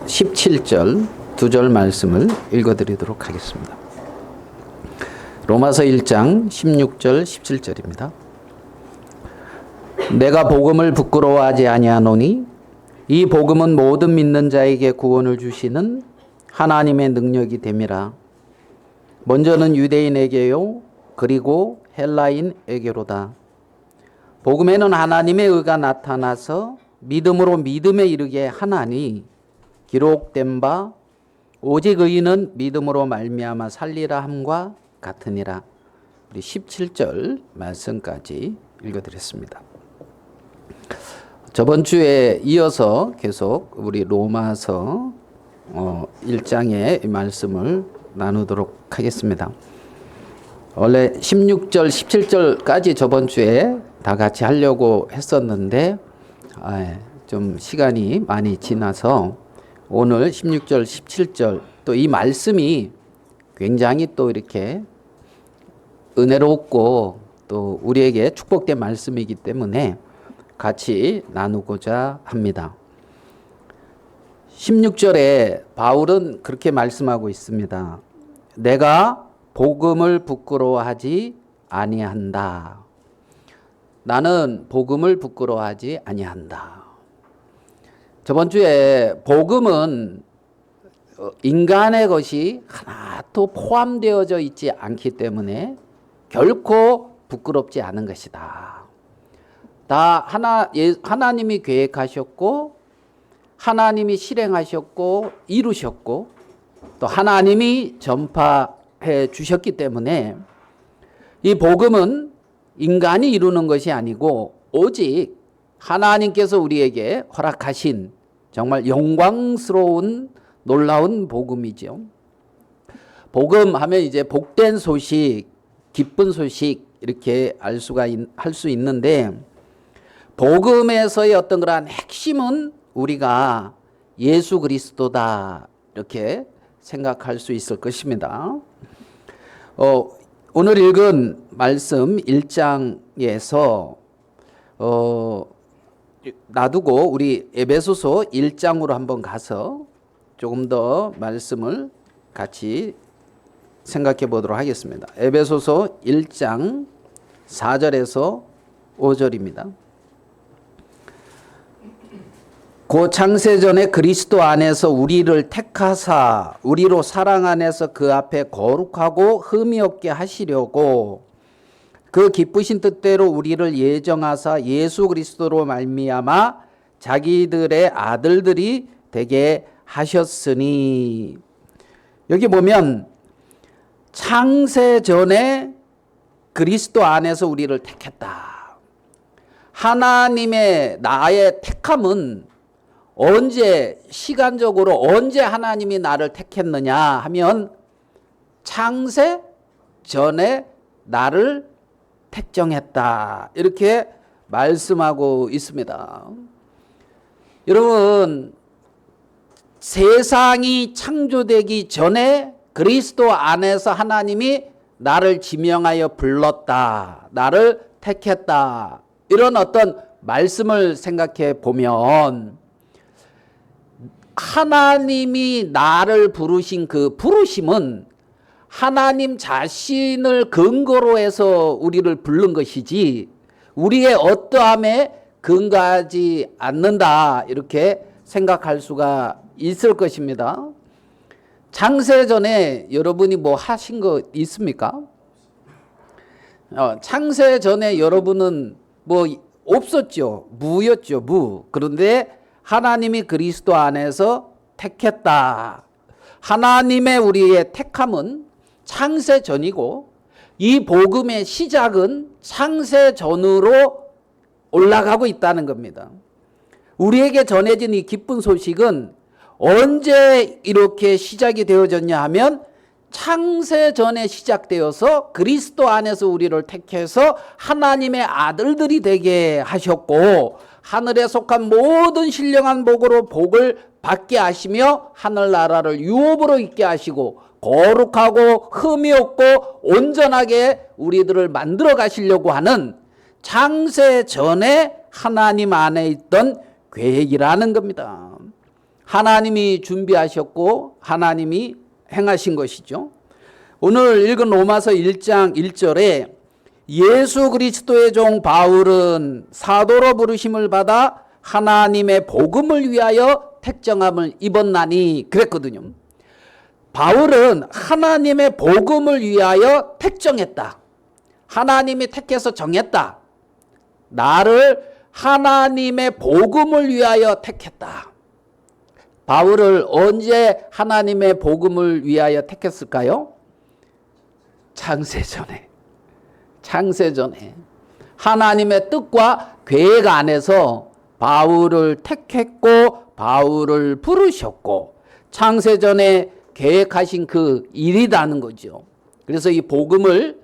17절 두 절 말씀을 읽어드리도록 하겠습니다. 로마서 1장 16절 17절입니다. 내가 복음을 부끄러워하지 아니하노니 이 복음은 모든 믿는 자에게 구원을 주시는 하나님의 능력이 됨이라. 먼저는 유대인에게요 그리고 헬라인에게로다. 복음에는 하나님의 의가 나타나서 믿음으로 믿음에 이르게 하나니 기록된 바 오직 의인은 믿음으로 말미암아 살리라 함과 같으니라. 우리 17절 말씀까지 읽어드렸습니다. 저번 주에 이어서 계속 우리 로마서 1장의 말씀을 나누도록 하겠습니다. 원래 16절, 17절까지 저번 주에 다 같이 하려고 했었는데 좀 시간이 많이 지나서 오늘 16절, 17절 또 이 말씀이 굉장히 또 이렇게 은혜롭고 또 우리에게 축복된 말씀이기 때문에 같이 나누고자 합니다. 16절에 바울은 그렇게 말씀하고 있습니다. 내가 복음을 부끄러워하지 아니한다. 나는 복음을 부끄러워하지 아니한다. 저번 주에 복음은 인간의 것이 하나도 포함되어져 있지 않기 때문에 결코 부끄럽지 않은 것이다. 다 하나님이 계획하셨고 하나님이 실행하셨고 이루셨고 또 하나님이 전파해 주셨기 때문에 이 복음은 인간이 이루는 것이 아니고 오직 하나님께서 우리에게 허락하신 정말 영광스러운 놀라운 복음이죠. 복음 하면 이제 복된 소식, 기쁜 소식 이렇게 할 수 있는데 복음에서의 어떤 그러한 핵심은 우리가 예수 그리스도다 이렇게 생각할 수 있을 것입니다. 오늘 읽은 말씀 1장에서 놔두고 우리 에베소서 1장으로 한번 가서 조금 더 말씀을 같이 생각해 보도록 하겠습니다. 에베소서 1장 4절에서 5절입니다. 고 창세전에 그리스도 안에서 우리를 택하사 우리로 사랑 안에서 그 앞에 거룩하고 흠이 없게 하시려고 그 기쁘신 뜻대로 우리를 예정하사 예수 그리스도로 말미암아 자기들의 아들들이 되게 하셨으니. 여기 보면 창세전에 그리스도 안에서 우리를 택했다. 하나님의 나의 택함은 언제 시간적으로 언제 하나님이 나를 택했느냐 하면 창세 전에 나를 택정했다 이렇게 말씀하고 있습니다. 여러분 세상이 창조되기 전에 그리스도 안에서 하나님이 나를 지명하여 불렀다, 나를 택했다 이런 어떤 말씀을 생각해 보면 하나님이 나를 부르신 그 부르심은 하나님 자신을 근거로 해서 우리를 부른 것이지 우리의 어떠함에 근거하지 않는다 이렇게 생각할 수가 있을 것입니다. 창세전에 여러분이 뭐 하신 거 있습니까? 창세전에 여러분은 뭐 없었죠. 무였죠. 무. 그런데 하나님이 그리스도 안에서 택했다. 하나님의 우리의 택함은 창세전이고 이 복음의 시작은 창세전으로 올라가고 있다는 겁니다. 우리에게 전해진 이 기쁜 소식은 언제 이렇게 시작이 되어졌냐 하면 창세전에 시작되어서 그리스도 안에서 우리를 택해서 하나님의 아들들이 되게 하셨고 하늘에 속한 모든 신령한 복으로 복을 받게 하시며 하늘나라를 유업으로 있게 하시고 거룩하고 흠이 없고 온전하게 우리들을 만들어 가시려고 하는 창세 전에 하나님 안에 있던 계획이라는 겁니다. 하나님이 준비하셨고 하나님이 행하신 것이죠. 오늘 읽은 로마서 1장 1절에 예수 그리스도의 종 바울은 사도로 부르심을 받아 하나님의 복음을 위하여 택정함을 입었나니 그랬거든요. 바울은 하나님의 복음을 위하여 택정했다. 하나님이 택해서 정했다. 나를 하나님의 복음을 위하여 택했다. 바울을 언제 하나님의 복음을 위하여 택했을까요? 창세전에. 창세전에. 하나님의 뜻과 계획 안에서 바울을 택했고 바울을 부르셨고 창세전에 계획하신 그 일이라는 거죠. 그래서 이 복음을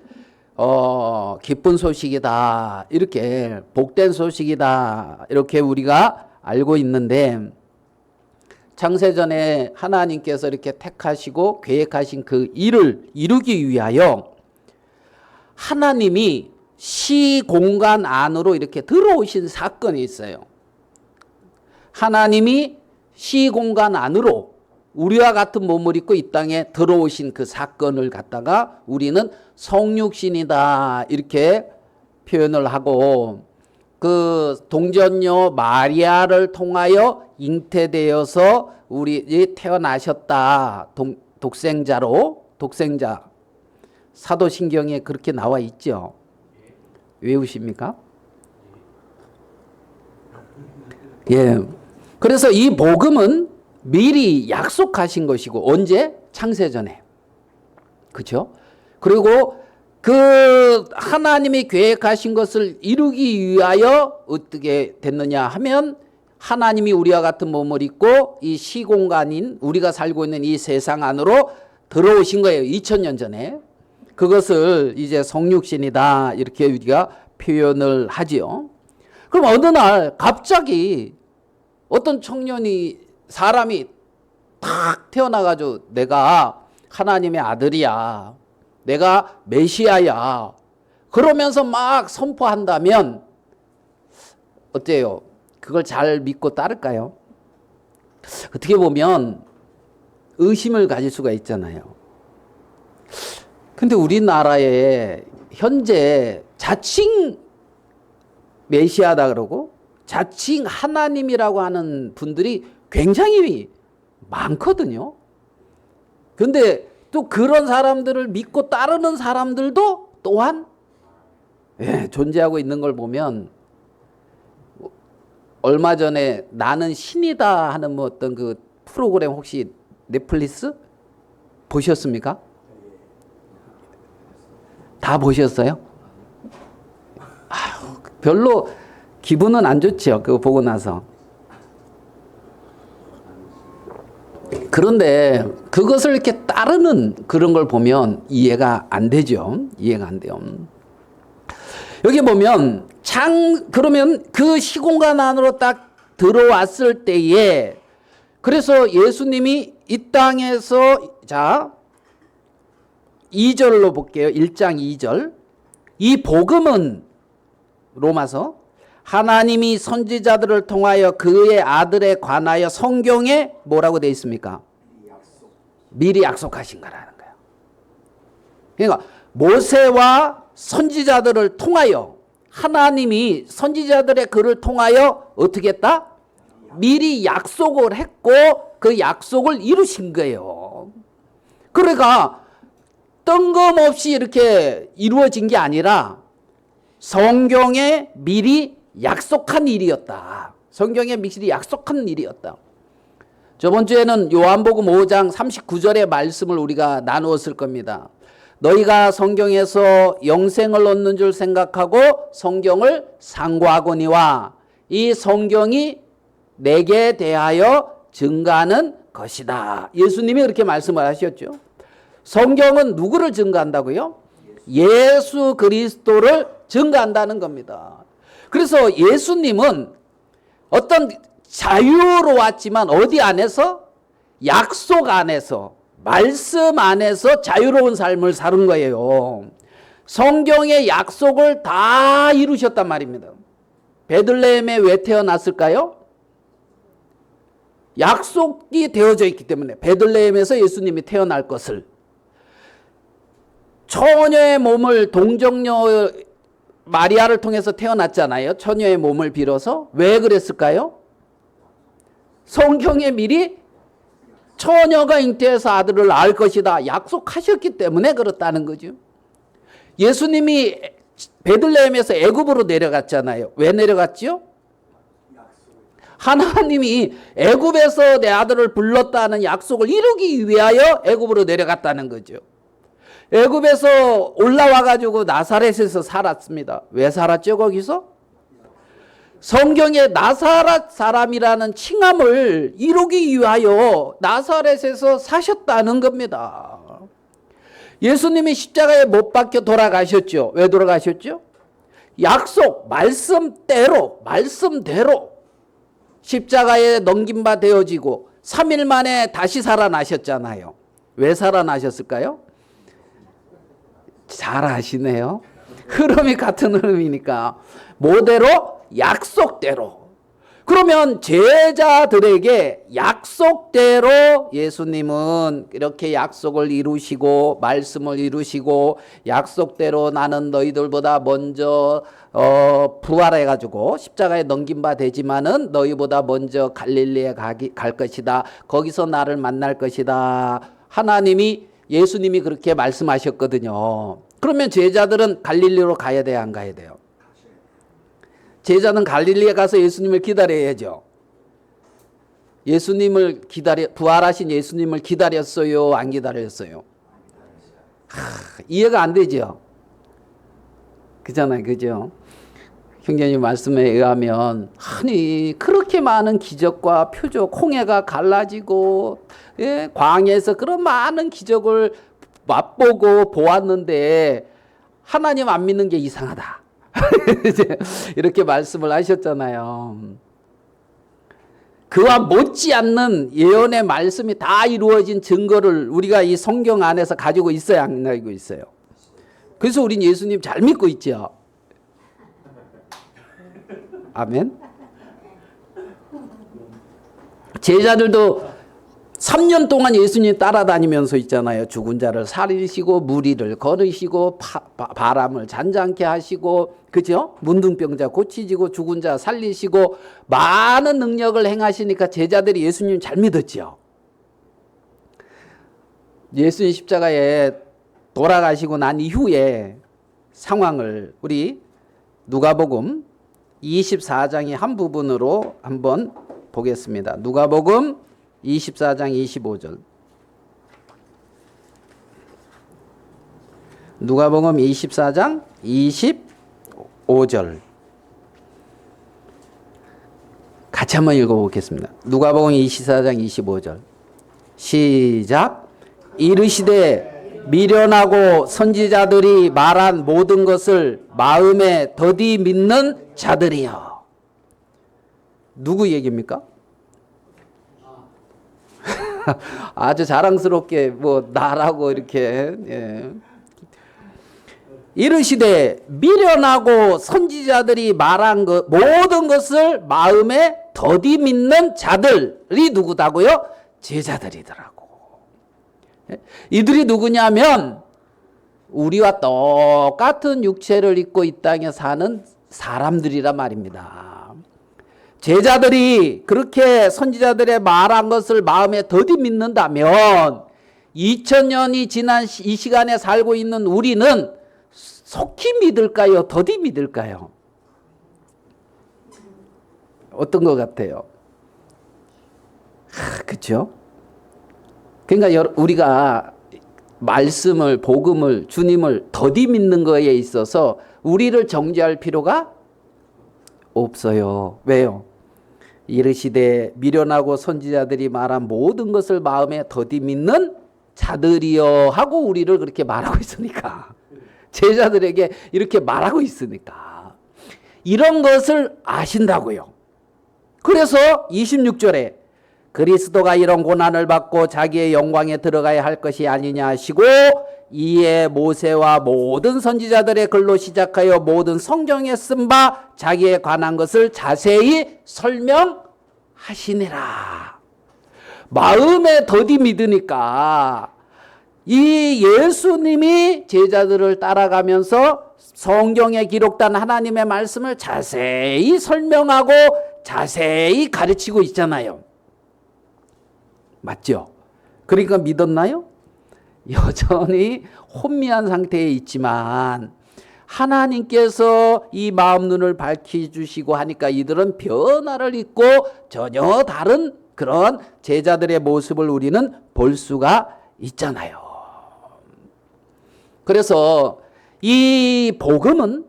기쁜 소식이다, 이렇게 복된 소식이다, 이렇게 우리가 알고 있는데, 창세전에 하나님께서 이렇게 택하시고 계획하신 그 일을 이루기 위하여 하나님이 시공간 안으로 이렇게 들어오신 사건이 있어요. 하나님이 시공간 안으로 우리와 같은 몸을 입고 이 땅에 들어오신 그 사건을 갖다가 우리는 성육신이다, 이렇게 표현을 하고, 그 동전녀 마리아를 통하여 잉태되어서 우리 태어나셨다. 독생자. 사도신경에 그렇게 나와 있죠. 외우십니까? 예. 그래서 이 복음은 미리 약속하신 것이고, 언제? 창세전에. 그렇죠? 그리고 그 하나님이 계획하신 것을 이루기 위하여 어떻게 됐느냐 하면, 하나님이 우리와 같은 몸을 입고 이 시공간인 우리가 살고 있는 이 세상 안으로 들어오신 거예요. 2000년 전에. 그것을 이제 성육신이다, 이렇게 우리가 표현을 하지요. 그럼 어느 날 갑자기 어떤 사람이 탁 태어나가지고 내가 하나님의 아들이야, 내가 메시아야, 그러면서 막 선포한다면 어때요? 그걸 잘 믿고 따를까요? 어떻게 보면 의심을 가질 수가 있잖아요. 근데 우리나라에 현재 자칭 메시아다 그러고 자칭 하나님이라고 하는 분들이 굉장히 많거든요. 근데 또 그런 사람들을 믿고 따르는 사람들도 또한 존재하고 있는 걸 보면, 얼마 전에 나는 신이다 하는 뭐 어떤 그 프로그램 혹시 넷플릭스 보셨습니까? 다 보셨어요? 아유, 별로 기분은 안 좋죠, 그거 보고 나서. 그런데 그것을 이렇게 따르는 그런 걸 보면 이해가 안 되죠. 이해가 안 돼요. 여기 보면 그러면 그 시공간 안으로 딱 들어왔을 때에, 그래서 예수님이 이 땅에서, 자 2절로 볼게요. 1장 2절. 이 복음은 로마서 하나님이 선지자들을 통하여 그의 아들에 관하여 성경에 뭐라고 되어 있습니까? 미리 약속하신 거라는 거예요. 그러니까 모세와 선지자들을 통하여, 하나님이 선지자들의 글을 통하여 어떻게 했다? 미리 약속을 했고 그 약속을 이루신 거예요. 그러니까 뜬금없이 이렇게 이루어진 게 아니라 성경에 미리 약속한 일이었다. 성경에 미리 약속한 일이었다. 저번 주에는 요한복음 5장 39절의 말씀을 우리가 나누었을 겁니다. 너희가 성경에서 영생을 얻는 줄 생각하고 성경을 상고하거니와 이 성경이 내게 대하여 증가하는 것이다. 예수님이 그렇게 말씀을 하셨죠. 성경은 누구를 증가한다고요? 예수 그리스도를 증가한다는 겁니다. 그래서 예수님은 어떤 자유로 왔지만 어디 안에서? 약속 안에서, 말씀 안에서 자유로운 삶을 사는 거예요. 성경의 약속을 다 이루셨단 말입니다. 베들레헴에 왜 태어났을까요? 약속이 되어져 있기 때문에 베들레헴에서 예수님이 태어날 것을 처녀의 몸을 동정녀 마리아를 통해서 태어났잖아요. 처녀의 몸을 빌어서. 왜 그랬을까요? 성경에 미리 처녀가 잉태해서 아들을 낳을 것이다 약속하셨기 때문에 그렇다는 거죠. 예수님이 베들레헴에서 애굽으로 내려갔잖아요. 왜 내려갔죠? 하나님이 애굽에서 내 아들을 불렀다는 약속을 이루기 위하여 애굽으로 내려갔다는 거죠. 애굽에서 올라와 가지고 나사렛에서 살았습니다. 왜 살았죠 거기서? 성경에 나사렛 사람이라는 칭함을 이루기 위하여 나사렛에서 사셨다는 겁니다. 예수님이 십자가에 못 박혀 돌아가셨죠. 왜 돌아가셨죠? 약속, 말씀대로 십자가에 넘김바 되어지고 3일 만에 다시 살아나셨잖아요. 왜 살아나셨을까요? 잘 아시네요. 흐름이 같은 흐름이니까. 뭐대로? 약속대로. 그러면 제자들에게 약속대로 예수님은 이렇게 약속을 이루시고 말씀을 이루시고 약속대로 나는 너희들보다 먼저 부활해가지고 십자가에 넘긴 바 되지만은 너희보다 먼저 갈릴리에 갈 것이다. 거기서 나를 만날 것이다. 하나님이 예수님이 그렇게 말씀하셨거든요. 그러면 제자들은 갈릴리로 가야 돼요, 안 가야 돼요? 제자는 갈릴리에 가서 예수님을 기다려야죠. 예수님을 부활하신 예수님을 기다렸어요, 안 기다렸어요? 이해가 안 되죠? 그잖아요, 그죠? 형제님 말씀에 의하면 아니 그렇게 많은 기적과 표적, 홍해가 갈라지고 광야에서 그런 많은 기적을 맛보고 보았는데 하나님 안 믿는 게 이상하다. 이렇게 말씀을 하셨잖아요. 그와 못지않는 예언의 말씀이 다 이루어진 증거를 우리가 이 성경 안에서 가지고 있어야 안 가지고 있어요. 그래서 우린 예수님 잘 믿고 있죠. 아멘. 제자들도 3년 동안 예수님 따라다니면서 있잖아요. 죽은 자를 살리시고 무리를 걸으시고 바람을 잔잔케 하시고, 그죠? 문둥병자 고치시고 죽은 자 살리시고 많은 능력을 행하시니까 제자들이 예수님 잘 믿었죠. 예수님 십자가에 돌아가시고 난 이후에 상황을 우리 누가복음 24장의 한 부분으로 한번 보겠습니다. 누가복음 24장 25절. 누가복음 24장 25절. 같이 한번 읽어보겠습니다. 누가복음 24장 25절. 시작. 이르시되 미련하고 선지자들이 말한 모든 것을 마음에 더디 믿는 자들이여. 누구 얘기입니까? 아주 자랑스럽게 뭐 나라고 이렇게 이르시되 미련하고 선지자들이 말한 것 모든 것을 마음에 더디 믿는 자들이 누구다고요? 제자들이더라고. 이들이 누구냐면 우리와 똑같은 육체를 입고 이 땅에 사는 사람들이란 말입니다. 제자들이 그렇게 선지자들의 말한 것을 마음에 더디 믿는다면 2000년이 지난 이 시간에 살고 있는 우리는 속히 믿을까요? 더디 믿을까요? 어떤 것 같아요? 그렇죠? 그러니까 우리가 말씀을, 복음을, 주님을 더디 믿는 거에 있어서 우리를 정죄할 필요가 없어요. 왜요? 이르시되 미련하고 선지자들이 말한 모든 것을 마음에 더디 믿는 자들이여 하고 우리를 그렇게 말하고 있으니까, 제자들에게 이렇게 말하고 있으니까 이런 것을 아신다고요. 그래서 26절에 그리스도가 이런 고난을 받고 자기의 영광에 들어가야 할 것이 아니냐 하시고 이에 모세와 모든 선지자들의 글로 시작하여 모든 성경에 쓴 바 자기에 관한 것을 자세히 설명하시니라. 마음에 더디 믿으니까 이 예수님이 제자들을 따라가면서 성경에 기록된 하나님의 말씀을 자세히 설명하고 자세히 가르치고 있잖아요. 맞죠? 그러니까 믿었나요? 여전히 혼미한 상태에 있지만 하나님께서 이 마음 눈을 밝혀주시고 하니까 이들은 변화를 입고 전혀 다른 그런 제자들의 모습을 우리는 볼 수가 있잖아요. 그래서 이 복음은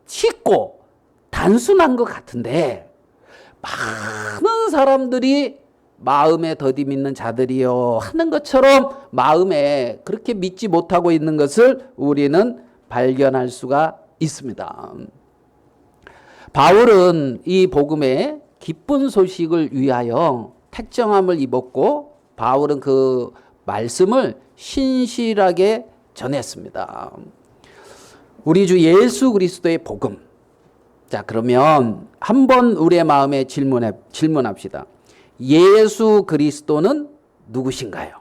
쉽고 단순한 것 같은데 많은 사람들이 마음에 더디 믿는 자들이요 하는 것처럼 마음에 그렇게 믿지 못하고 있는 것을 우리는 발견할 수가 있습니다. 바울은 이 복음의 기쁜 소식을 위하여 택정함을 입었고 바울은 그 말씀을 신실하게 전했습니다. 우리 주 예수 그리스도의 복음. 자, 그러면 한번 우리의 마음에 질문합시다. 예수 그리스도는 누구신가요?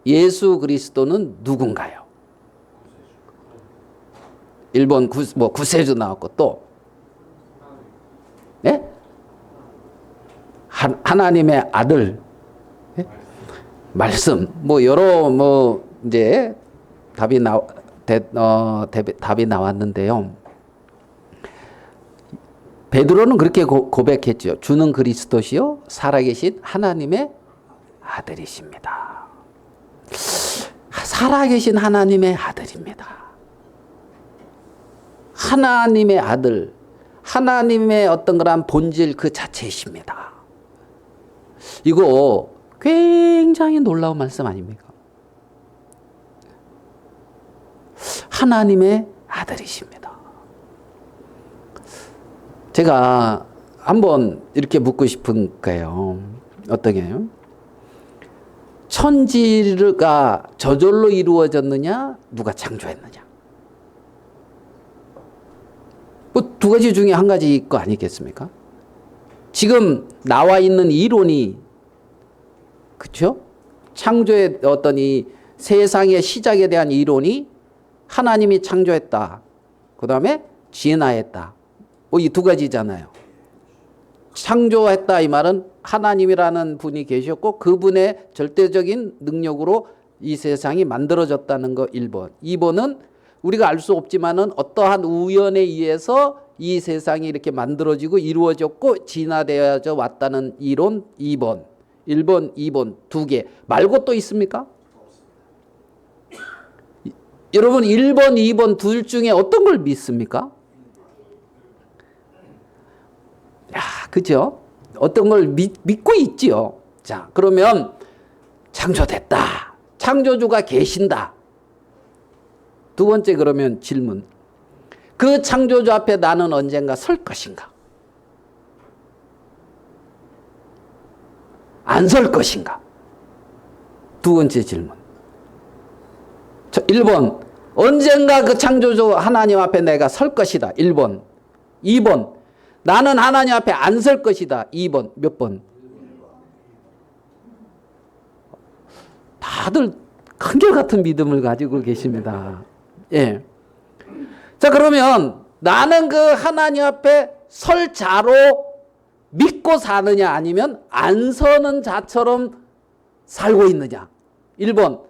예수 그리스도는 누군가요? 1번 구세주 나왔고 또 네? 하나님의 아들 말씀 여러 이제 답이 나왔는데요. 베드로는 그렇게 고백했죠. 주는 그리스도시요 살아계신 하나님의 아들이십니다. 살아계신 하나님의 아들입니다. 하나님의 아들, 하나님의 어떤 그런 본질 그 자체이십니다. 이거 굉장히 놀라운 말씀 아닙니까? 하나님의 아들이십니다. 제가 한번 이렇게 묻고 싶은 거예요. 어떻게요? 천지가 저절로 이루어졌느냐? 누가 창조했느냐? 두 가지 중에 한 가지일 거 아니겠습니까? 지금 나와 있는 이론이 그렇죠? 창조의 어떤 이 세상의 시작에 대한 이론이 하나님이 창조했다. 그 다음에 진화했다. 이 두 가지잖아요. 창조했다 이 말은 하나님이라는 분이 계셨고 그분의 절대적인 능력으로 이 세상이 만들어졌다는 거 1번. 2번은 우리가 알 수 없지만은 어떠한 우연에 의해서 이 세상이 이렇게 만들어지고 이루어졌고 진화되어져 왔다는 이론 2번. 1번, 2번 두 개 말고 또 있습니까? 여러분 1번, 2번 둘 중에 어떤 걸 믿습니까? 야, 그죠? 어떤 걸 믿고 있지요. 자, 그러면 창조됐다. 창조주가 계신다. 두 번째 그러면 질문. 그 창조주 앞에 나는 언젠가 설 것인가? 안 설 것인가? 두 번째 질문. 1번. 언젠가 그 창조주 하나님 앞에 내가 설 것이다. 1번. 2번. 나는 하나님 앞에 안 설 것이다. 2번. 몇 번? 다들 한결같은 믿음을 가지고 계십니다. 예. 자, 그러면 나는 그 하나님 앞에 설 자로 믿고 사느냐 아니면 안 서는 자처럼 살고 있느냐. 1번.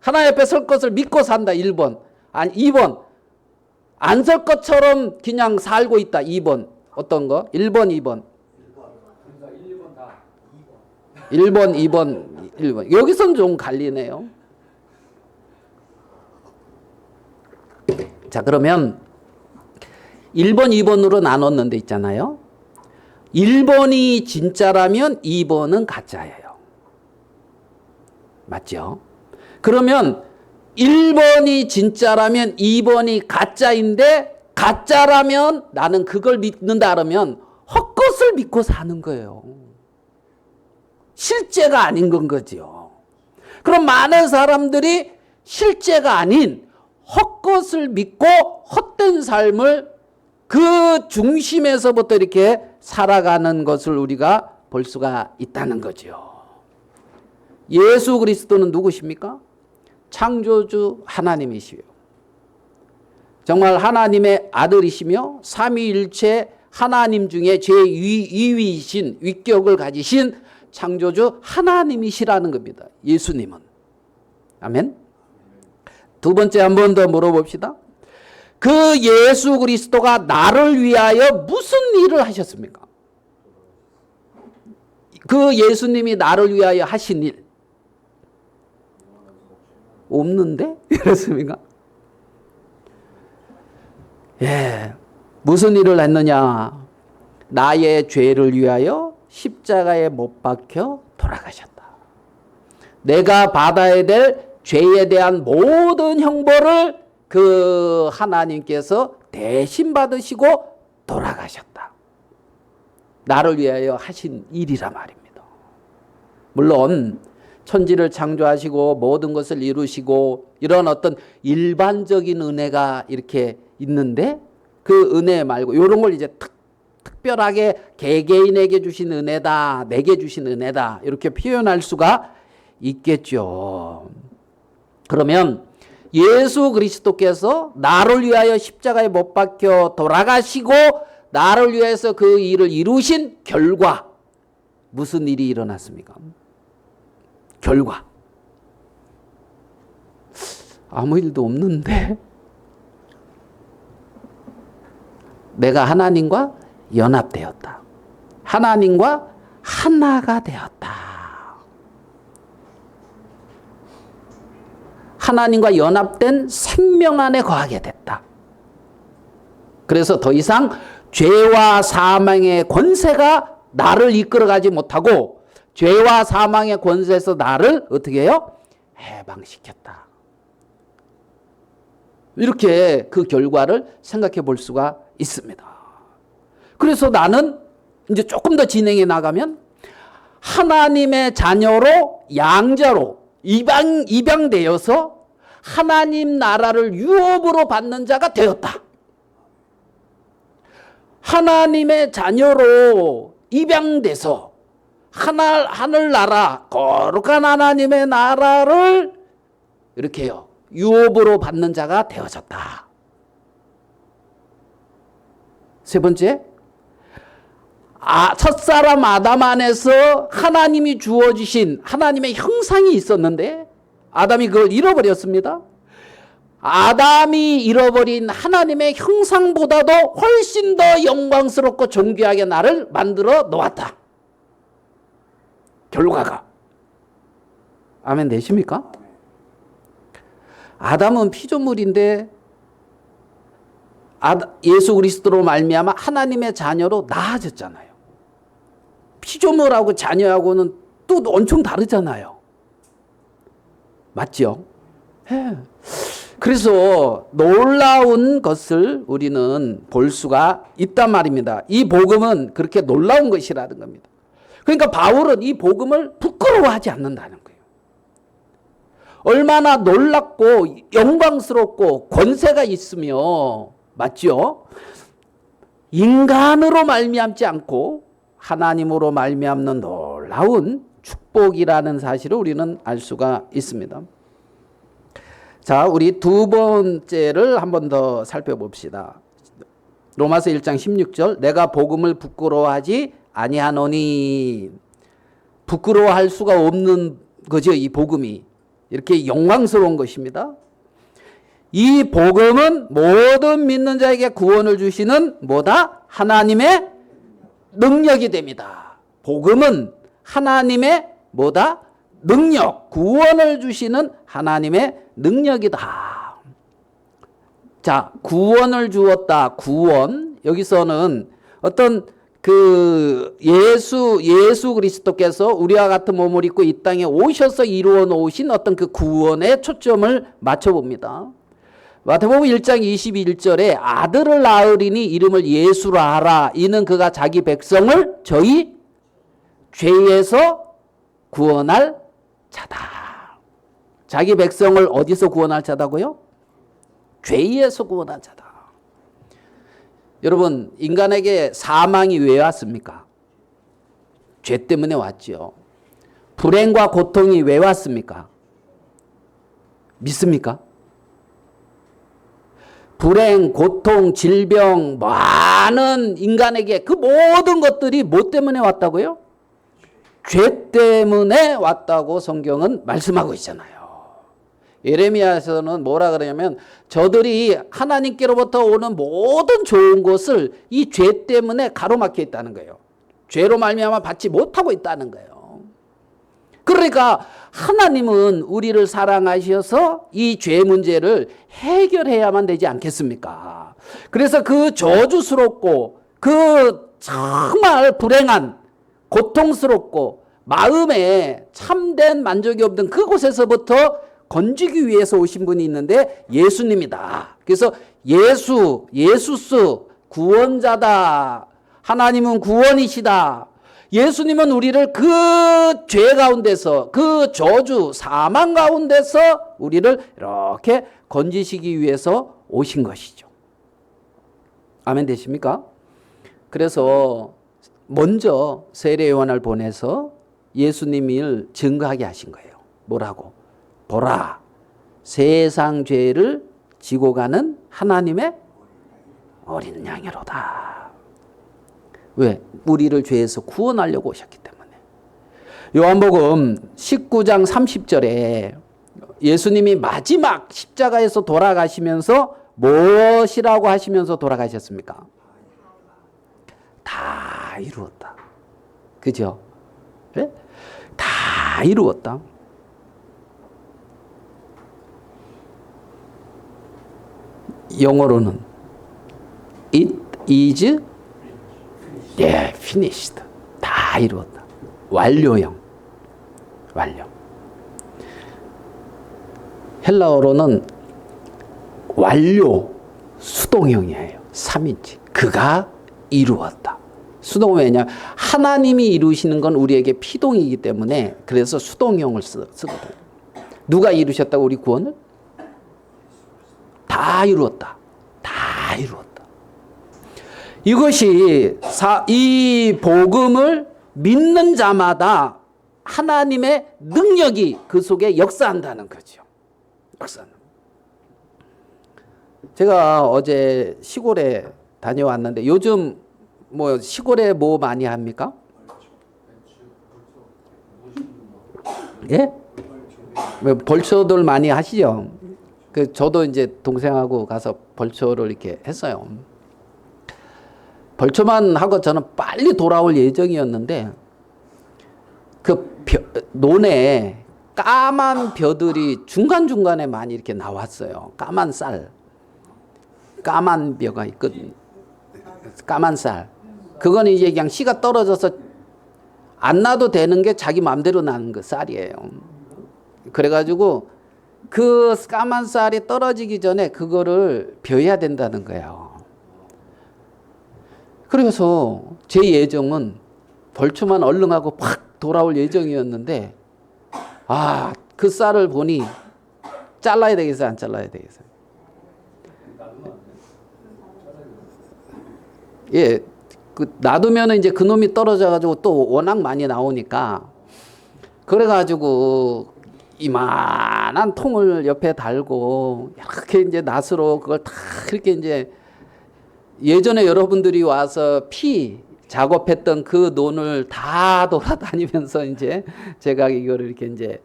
하나님 앞에 설 것을 믿고 산다. 1번. 아니 2번. 안 설 것처럼 그냥 살고 있다. 2번. 어떤 거? 1번, 2번. 1번, 2번, 1번. 여기서는 좀 갈리네요. 자, 그러면 1번, 2번으로 나눴는데 있잖아요. 1번이 진짜라면 2번은 가짜예요. 맞죠? 그러면 1번이 진짜라면 2번이 가짜인데 가짜라면 나는 그걸 믿는다 그러면 헛것을 믿고 사는 거예요. 실제가 아닌 건 거죠. 그럼 많은 사람들이 실제가 아닌 헛것을 믿고 헛된 삶을 그 중심에서부터 이렇게 살아가는 것을 우리가 볼 수가 있다는 거죠. 예수 그리스도는 누구십니까? 창조주 하나님이시요. 정말 하나님의 아들이시며 삼위일체 하나님 중에 제2위이신 위격을 가지신 창조주 하나님이시라는 겁니다. 예수님은. 아멘. 두 번째 한 번 더 물어봅시다. 그 예수 그리스도가 나를 위하여 무슨 일을 하셨습니까? 그 예수님이 나를 위하여 하신 일 없는데? 그렇습니까? 예. 무슨 일을 했느냐? 나의 죄를 위하여 십자가에 못 박혀 돌아가셨다. 내가 받아야 될 죄에 대한 모든 형벌을 그 하나님께서 대신 받으시고 돌아가셨다. 나를 위하여 하신 일이라 말입니다. 물론 천지를 창조하시고 모든 것을 이루시고 이런 어떤 일반적인 은혜가 이렇게 있는데 그 은혜 말고 이런 걸 이제 특별하게 개개인에게 주신 은혜다, 내게 주신 은혜다 이렇게 표현할 수가 있겠죠. 그러면 예수 그리스도께서 나를 위하여 십자가에 못 박혀 돌아가시고 나를 위해서 그 일을 이루신 결과 무슨 일이 일어났습니까? 결과 아무 일도 없는데 내가 하나님과 연합되었다. 하나님과 하나가 되었다. 하나님과 연합된 생명 안에 거하게 됐다. 그래서 더 이상 죄와 사망의 권세가 나를 이끌어가지 못하고 죄와 사망의 권세에서 나를 어떻게 해요? 해방시켰다. 이렇게 그 결과를 생각해 볼 수가 있습니다. 그래서 나는 이제 조금 더 진행해 나가면 하나님의 자녀로 양자로 입양되어서 하나님 나라를 유업으로 받는 자가 되었다. 하나님의 자녀로 입양돼서 하늘나라 거룩한 하나님의 나라를 이렇게요 유업으로 받는 자가 되어졌다. 세 번째, 첫사람 아담 안에서 하나님이 주어주신 하나님의 형상이 있었는데 아담이 그걸 잃어버렸습니다. 아담이 잃어버린 하나님의 형상보다도 훨씬 더 영광스럽고 존귀하게 나를 만들어 놓았다. 결과가. 아멘 되십니까? 아담은 피조물인데 예수 그리스도로 말미암아 하나님의 자녀로 나아졌잖아요. 피조물하고 자녀하고는 또 엄청 다르잖아요. 맞죠? 네. 그래서 놀라운 것을 우리는 볼 수가 있단 말입니다. 이 복음은 그렇게 놀라운 것이라는 겁니다. 그러니까 바울은 이 복음을 부끄러워하지 않는다는 거예요. 얼마나 놀랍고 영광스럽고 권세가 있으며 맞죠? 인간으로 말미암지 않고 하나님으로 말미암는 놀라운 축복이라는 사실을 우리는 알 수가 있습니다. 자, 우리 두 번째를 한 번 더 살펴봅시다. 로마서 1장 16절 내가 복음을 부끄러워하지 아니하노니. 부끄러워할 수가 없는 거죠. 이 복음이 이렇게 영광스러운 것입니다. 이 복음은 모든 믿는 자에게 구원을 주시는 뭐다? 하나님의 능력이 됩니다. 복음은 하나님의 뭐다? 능력, 구원을 주시는 하나님의 능력이다. 자, 구원을 주었다. 구원. 여기서는 어떤 예수 그리스도께서 우리와 같은 몸을 입고 이 땅에 오셔서 이루어 놓으신 어떤 그 구원에 초점을 맞춰 봅니다. 마태복음 1장 21절에 아들을 낳으리니 이름을 예수라 하라. 이는 그가 자기 백성을 저희 죄에서 구원할 자다. 자기 백성을 어디서 구원할 자다고요? 죄에서 구원할 자다. 여러분, 인간에게 사망이 왜 왔습니까? 죄 때문에 왔죠. 불행과 고통이 왜 왔습니까? 믿습니까? 불행, 고통, 질병, 많은 인간에게 그 모든 것들이 뭐 때문에 왔다고요? 죄 때문에 왔다고 성경은 말씀하고 있잖아요. 예레미야에서는 뭐라 그러냐면 저들이 하나님께로부터 오는 모든 좋은 것을 이 죄 때문에 가로막혀 있다는 거예요. 죄로 말미암아 받지 못하고 있다는 거예요. 그러니까 하나님은 우리를 사랑하셔서 이 죄 문제를 해결해야만 되지 않겠습니까? 그래서 그 저주스럽고 그 정말 불행한 고통스럽고 마음에 참된 만족이 없는 그곳에서부터 건지기 위해서 오신 분이 있는데 예수님이다. 그래서 예수스 구원자다. 하나님은 구원이시다. 예수님은 우리를 그 죄 가운데서 그 저주 사망 가운데서 우리를 이렇게 건지시기 위해서 오신 것이죠. 아멘 되십니까? 그래서 먼저 세례 요한을 보내서 예수님을 증거하게 하신 거예요. 뭐라고? 보라, 세상 죄를 지고 가는 하나님의 어린 양이로다. 왜? 우리를 죄에서 구원하려고 오셨기 때문에. 요한복음 19장 30절에 예수님이 마지막 십자가에서 돌아가시면서 무엇이라고 하시면서 돌아가셨습니까? 다 이루었다. 그죠? 네? 다 이루었다. 영어로는 It is finished. 다 이루었다. 완료형. 완료. 헬라어로는 완료 수동형이에요. 3인칭. 그가 이루었다. 수동은 왜냐? 하나님이 이루시는 건 우리에게 피동이기 때문에 그래서 수동형을 쓰거든요. 누가 이루셨다고 우리 구원을? 다 이루었다. 다 이루었다. 이것이 이 복음을 믿는 자마다 하나님의 능력이 그 속에 역사한다는 거죠. 역사는. 제가 어제 시골에 다녀왔는데 요즘 뭐 시골에 뭐 많이 합니까? 예? 벌초들 많이 하시죠? 저도 이제 동생하고 가서 벌초를 이렇게 했어요. 벌초만 하고 저는 빨리 돌아올 예정이었는데 논에 까만 벼들이 중간중간에 많이 이렇게 나왔어요. 까만 쌀. 까만 벼가 있거든요. 까만 쌀. 그건 이제 그냥 씨가 떨어져서 안 놔도 되는 게 자기 마음대로 나는 그 쌀이에요. 그래가지고 그 까만 쌀이 떨어지기 전에 그거를 벼야 된다는 거예요. 그래서 제 예정은 벌초만 얼른 하고 팍 돌아올 예정이었는데 그 쌀을 보니 잘라야 되겠어요? 안 잘라야 되겠어요? 예, 놔두면 이제 그놈이 떨어져가지고 또 워낙 많이 나오니까 그래가지고 이만한 통을 옆에 달고 이렇게 이제 낫으로 그걸 다 이렇게 이제 예전에 여러분들이 와서 피 작업했던 그 논을 다 돌아다니면서 이제 제가 이거를 이렇게 이제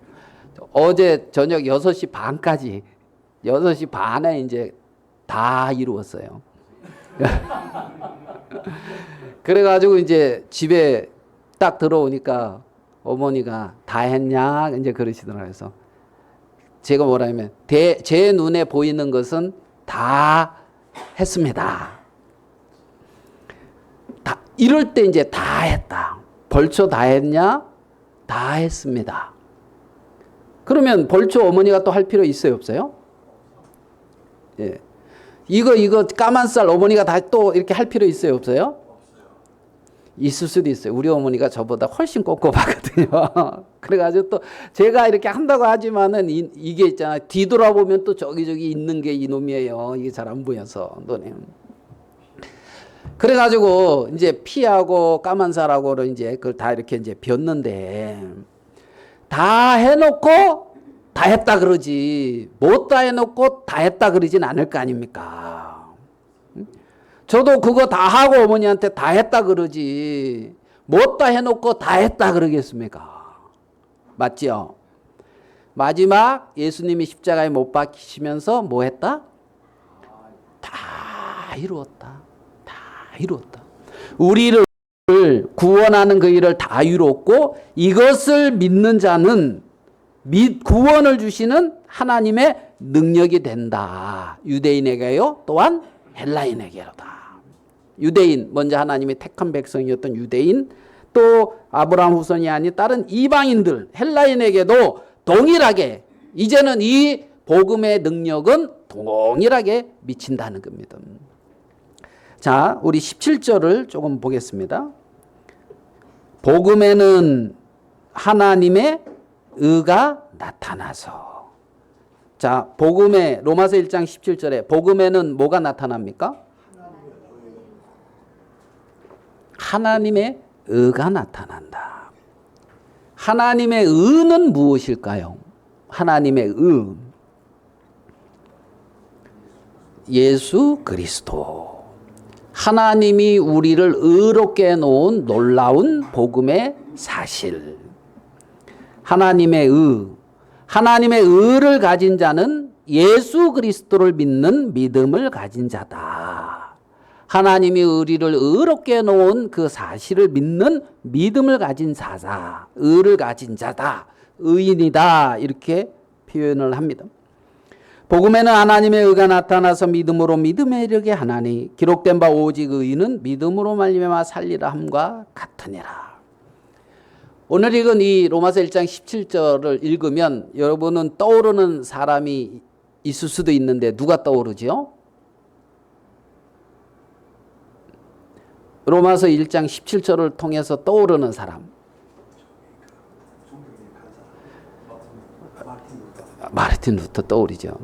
어제 저녁 6시 반까지 6시 반에 이제 다 이루었어요. 그래가지고 이제 집에 딱 들어오니까 어머니가 다 했냐 이제 그러시더라고요. 그래서 제가 뭐라 하면 제 눈에 보이는 것은 다 했습니다. 이럴 때 이제 다 했다. 벌초 다 했냐? 다 했습니다. 그러면 벌초 어머니가 또 할 필요 있어요, 없어요? 예. 이거 까만 쌀 어머니가 다 또 이렇게 할 필요 있어요, 없어요? 있을 수도 있어요. 우리 어머니가 저보다 훨씬 꼼꼼하거든요. 그래가지고 또 제가 이렇게 한다고 하지만은 이게 있잖아요. 뒤돌아보면 또 저기 있는 게 이놈이에요. 이게 잘 안 보여서 눈에. 그래가지고 이제 피하고 까만사라고를 이제 그걸 다 이렇게 이제 폈는데 다 해놓고 다 했다 그러지 못 다 해놓고 다 했다 그러진 않을 거 아닙니까? 저도 그거 다 하고 어머니한테 다 했다 그러지 못 다 해놓고 다 했다 그러겠습니까? 맞죠? 마지막 예수님이 십자가에 못 박히시면서 뭐 했다? 다 이루었다. 다 이루었다. 우리를 구원하는 그 일을 다 이루었고 이것을 믿는 자는 구원을 주시는 하나님의 능력이 된다. 유대인에게요 또한 헬라인에게로다. 유대인 먼저 하나님의 택한 백성이었던 유대인 또 아브라함 후손이 아닌 다른 이방인들 헬라인에게도 동일하게 이제는 이 복음의 능력은 동일하게 미친다는 겁니다. 자, 우리 17절을 조금 보겠습니다. 복음에는 하나님의 의가 나타나서. 자, 복음에 로마서 1장 17절에 복음에는 뭐가 나타납니까? 하나님의 의가 나타난다. 하나님의 의는 무엇일까요? 하나님의 의. 예수 그리스도. 하나님이 우리를 의롭게 해놓은 놀라운 복음의 사실. 하나님의 의. 하나님의 의를 가진 자는 예수 그리스도를 믿는 믿음을 가진 자다. 하나님이 우리를 의롭게 해놓은 그 사실을 믿는 믿음을 가진 자다. 의를 가진 자다. 의인이다. 이렇게 표현을 합니다. 복음에는 하나님의 의가 나타나서 믿음으로 믿음에 이르게 하나니 기록된 바 오직 의인은 믿음으로 말미암아 살리라 함과 같으니라. 오늘 읽은 이 로마서 1장 17절을 읽으면 여러분은 떠오르는 사람이 있을 수도 있는데 누가 떠오르죠? 로마서 1장 17절을 통해서 떠오르는 사람. 마르틴 루터 떠오르죠.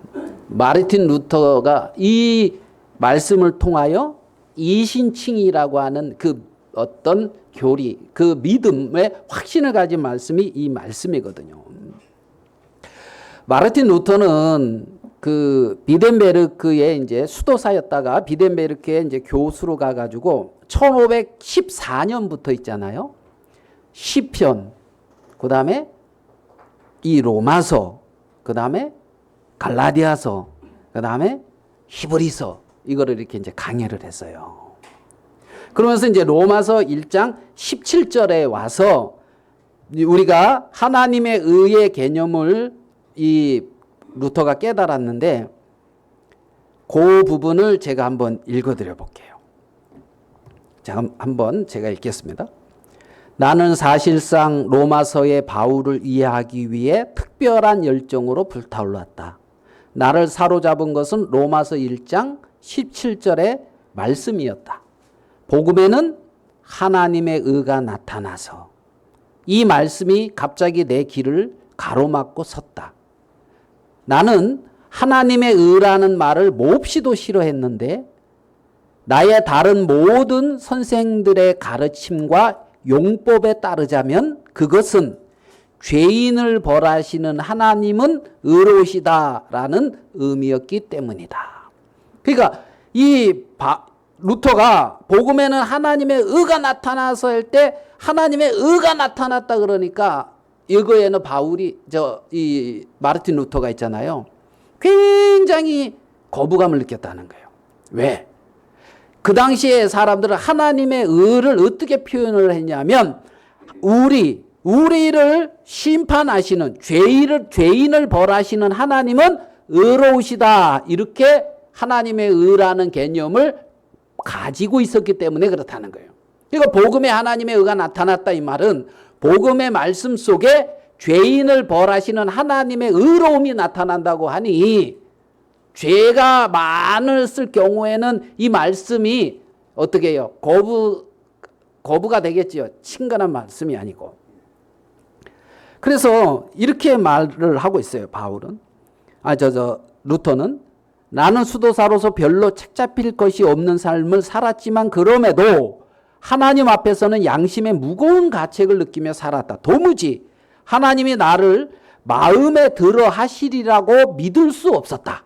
마르틴 루터가 이 말씀을 통하여 이신칭이라고 하는 그 어떤 교리, 그 믿음의 확신을 가진 말씀이 이 말씀이거든요. 마르틴 루터는 그 비덴베르크의 이제 수도사였다가 비덴베르크에 이제 교수로 가가지고 1514년부터 있잖아요. 시편, 그 다음에 이 로마서, 그 다음에 갈라디아서, 그 다음에 히브리서 이거를 이렇게 이제 강해를 했어요. 그러면서 이제 로마서 1장 17절에 와서 우리가 하나님의 의의 개념을 이 루터가 깨달았는데 그 부분을 제가 한번 읽어드려 볼게요. 자, 한번 제가 읽겠습니다. 나는 사실상 로마서의 바울을 이해하기 위해 특별한 열정으로 불타올랐다. 나를 사로잡은 것은 로마서 1장 17절의 말씀이었다. 복음에는 하나님의 의가 나타나서 이 말씀이 갑자기 내 길을 가로막고 섰다. 나는 하나님의 의라는 말을 몹시도 싫어했는데 나의 다른 모든 선생들의 가르침과 용법에 따르자면 그것은 죄인을 벌하시는 하나님은 의로우시다라는 의미였기 때문이다. 그러니까 이 루터가 복음에는 하나님의 의가 나타나서 할 때 하나님의 의가 나타났다 그러니까 이거에는 바울이 이 마르틴 루터가 있잖아요. 굉장히 거부감을 느꼈다는 거예요. 왜? 그 당시에 사람들은 하나님의 의를 어떻게 표현을 했냐면 우리를 심판하시는 죄인을 벌하시는 하나님은 의로우시다. 이렇게 하나님의 의라는 개념을 가지고 있었기 때문에 그렇다는 거예요. 그러니까 복음에 하나님의 의가 나타났다 이 말은 복음의 말씀 속에 죄인을 벌하시는 하나님의 의로움이 나타난다고 하니 죄가 많을 경우에는 이 말씀이 어떻게 해요? 거부가 되겠지요. 친근한 말씀이 아니고. 그래서 이렇게 말을 하고 있어요. 바울은. 루터는 나는 수도사로서 별로 책 잡힐 것이 없는 삶을 살았지만 그럼에도 하나님 앞에서는 양심의 무거운 가책을 느끼며 살았다. 도무지 하나님이 나를 마음에 들어 하시리라고 믿을 수 없었다.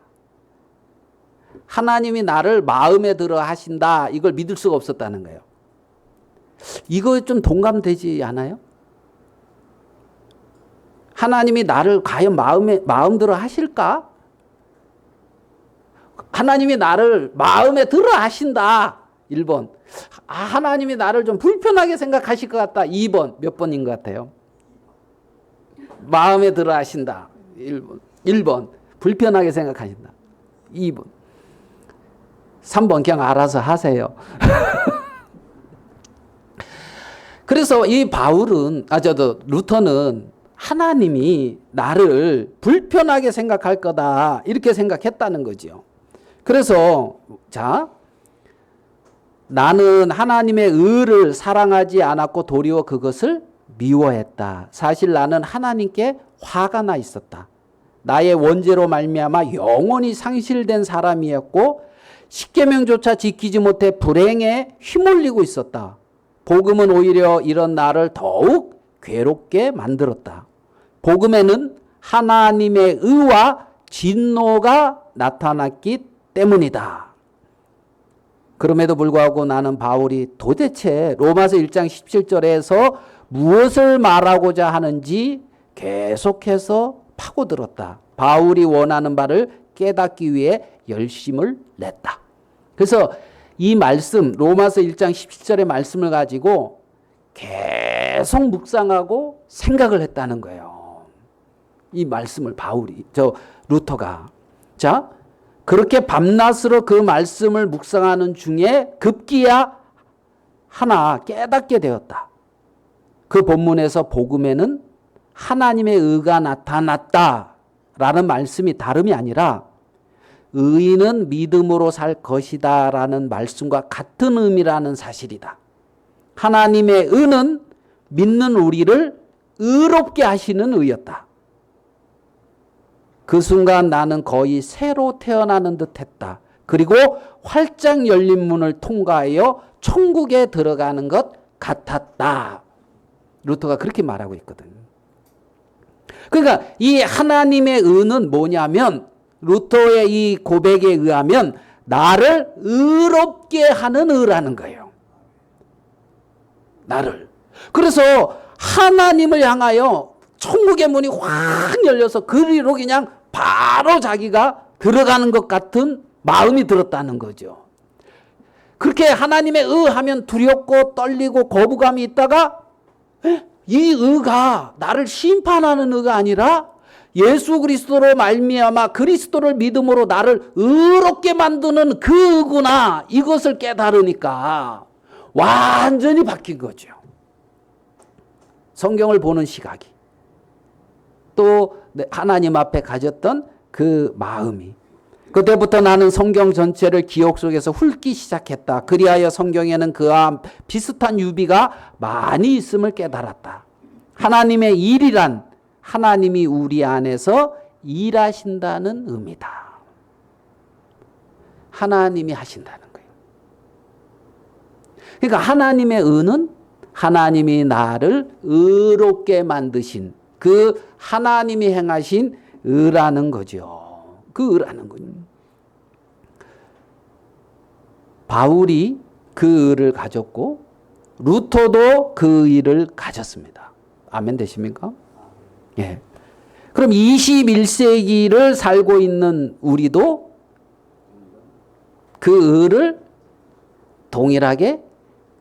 하나님이 나를 마음에 들어 하신다. 이걸 믿을 수가 없었다는 거예요. 이거 좀 동감되지 않아요? 하나님이 나를 과연 마음 들어 하실까? 하나님이 나를 마음에 들어 하신다. 1번. 하나님이 나를 좀 불편하게 생각하실 것 같다. 2번. 몇 번인 것 같아요? 마음에 들어 하신다. 1번. 불편하게 생각하신다. 2번. 3번 그냥 알아서 하세요. 그래서 이 루터는 하나님이 나를 불편하게 생각할 거다. 이렇게 생각했다는 거죠. 그래서 나는 하나님의 의를 사랑하지 않았고 도리어 그것을 미워했다. 사실 나는 하나님께 화가 나 있었다. 나의 원죄로 말미암아 영원히 상실된 사람이었고 십계명조차 지키지 못해 불행에 휘몰리고 있었다. 복음은 오히려 이런 나를 더욱 괴롭게 만들었다. 복음에는 하나님의 의와 진노가 나타났기 때문이다. 그럼에도 불구하고 나는 바울이 도대체 로마서 1장 17절에서 무엇을 말하고자 하는지 계속해서 파고들었다. 바울이 원하는 바를 깨닫기 위해 열심을 냈다. 그래서 이 말씀, 로마서 1장 17절의 말씀을 가지고 계속 묵상하고 생각을 했다는 거예요. 이 말씀을 루터가. 자, 그렇게 밤낮으로 그 말씀을 묵상하는 중에 급기야 하나 깨닫게 되었다. 그 본문에서 복음에는 하나님의 의가 나타났다라는 말씀이 다름이 아니라 의인은 믿음으로 살 것이다 라는 말씀과 같은 의미라는 사실이다. 하나님의 의는 믿는 우리를 의롭게 하시는 의였다. 그 순간 나는 거의 새로 태어나는 듯 했다. 그리고 활짝 열린 문을 통과하여 천국에 들어가는 것 같았다. 루터가 그렇게 말하고 있거든. 그러니까 이 하나님의 의는 뭐냐면 루터의 이 고백에 의하면 나를 의롭게 하는 의라는 거예요. 나를. 그래서 하나님을 향하여 천국의 문이 확 열려서 그리로 그냥 바로 자기가 들어가는 것 같은 마음이 들었다는 거죠. 그렇게 하나님의 의 하면 두렵고 떨리고 거부감이 있다가 이 의가 나를 심판하는 의가 아니라 예수 그리스도로 말미암아 그리스도를 믿음으로 나를 의롭게 만드는 그 의구나, 이것을 깨달으니까 완전히 바뀐 거죠. 성경을 보는 시각이, 또 하나님 앞에 가졌던 그 마음이. 그때부터 나는 성경 전체를 기억 속에서 훑기 시작했다. 그리하여 성경에는 그와 비슷한 유비가 많이 있음을 깨달았다. 하나님의 일이란 하나님이 우리 안에서 일하신다는 의미다. 하나님이 하신다는 거예요. 그러니까 하나님의 의는 하나님이 나를 의롭게 만드신 그 하나님이 행하신 의라는 거죠. 그 의라는 거죠. 바울이 그 의를 가졌고 루터도 그 의를 가졌습니다. 아멘 되십니까? 예. 그럼 21세기를 살고 있는 우리도 그 의를 동일하게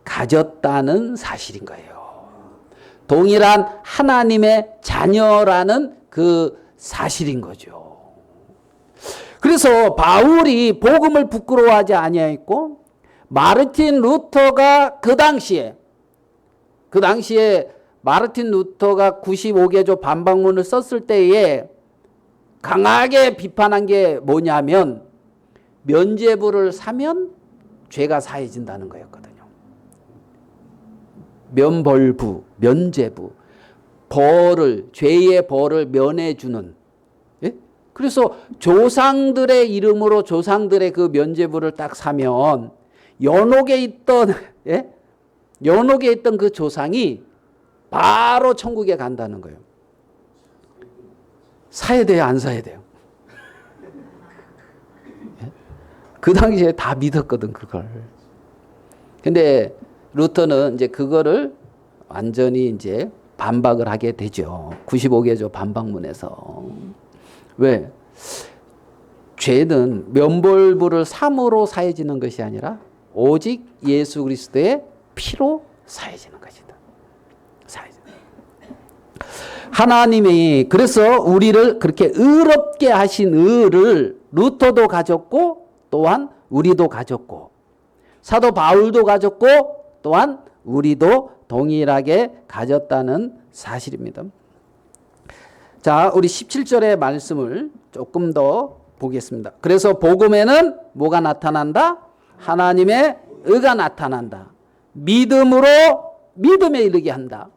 가졌다는 사실인 거예요. 동일한 하나님의 자녀라는 그 사실인 거죠. 그래서 바울이 복음을 부끄러워하지 아니하였고 마르틴 루터가 그 당시에 마르틴 루터가 95개조 반박문을 썼을 때에 강하게 비판한 게 뭐냐면 면죄부를 사면 죄가 사해진다는 거였거든요. 면죄부, 죄의 벌을 면해주는. 예? 그래서 조상들의 이름으로 조상들의 그 면죄부를 딱 사면 연옥에 있던 예? 연옥에 있던 그 조상이 바로 천국에 간다는 거예요. 사야 돼요, 안 사야 돼요? 예? 그 당시에 다 믿었거든, 그걸. 근데 루터는 이제 그거를 완전히 이제 반박을 하게 되죠. 95개조 반박문에서. 왜? 죄는 면벌부를 삼으로 사해지는 것이 아니라 오직 예수 그리스도의 피로 사해지는 것이다. 사해지는. 하나님이 그래서 우리를 그렇게 의롭게 하신 의를 루터도 가졌고 또한 우리도 가졌고 사도 바울도 가졌고 또한 우리도 동일하게 가졌다는 사실입니다. 자, 우리 17절의 말씀을 조금 더 보겠습니다. 그래서 복음에는 뭐가 나타난다? 하나님의 의가 나타난다. 믿음으로 믿음에 이르게 한다.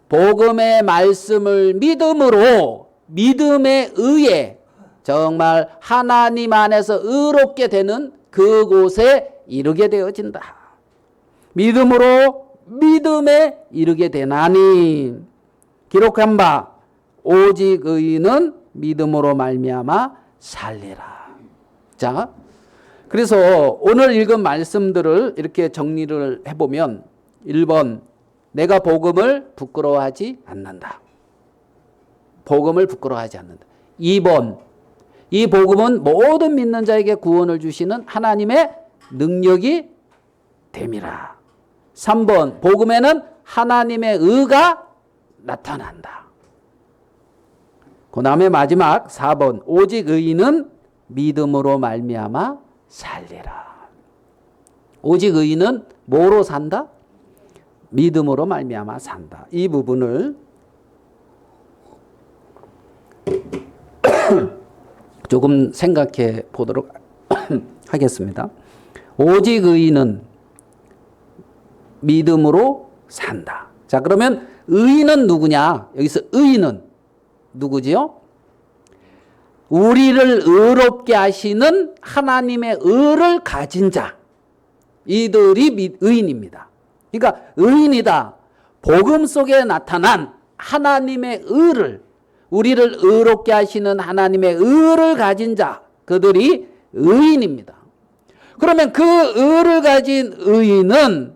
복음의 말씀을 믿음으로 믿음에 의해 정말 하나님 안에서 의롭게 되는 그곳에 이르게 되어진다. 믿음으로 믿음에 이르게 되나니 기록한 바 오직 의인은 믿음으로 말미암아 살리라. 자, 그래서 오늘 읽은 말씀들을 이렇게 정리를 해보면 1번 내가 복음을 부끄러워하지 않는다. 복음을 부끄러워하지 않는다. 2번 이 복음은 모든 믿는 자에게 구원을 주시는 하나님의 능력이 됨이라. 3번 복음에는 하나님의 의가 나타난다. 그 다음에 마지막 4번 오직 의인은 믿음으로 말미암아 살리라. 오직 의인은 뭐로 산다? 믿음으로 말미암아 산다. 이 부분을 조금 생각해 보도록 하겠습니다. 오직 의인은 믿음으로 산다. 자, 그러면 의인은 누구냐? 여기서 의인은 누구지요? 우리를 의롭게 하시는 하나님의 의를 가진 자. 이들이 의인입니다. 그러니까 의인이다. 복음 속에 나타난 하나님의 의를, 우리를 의롭게 하시는 하나님의 의를 가진 자, 그들이 의인입니다. 그러면 그 의를 가진 의인은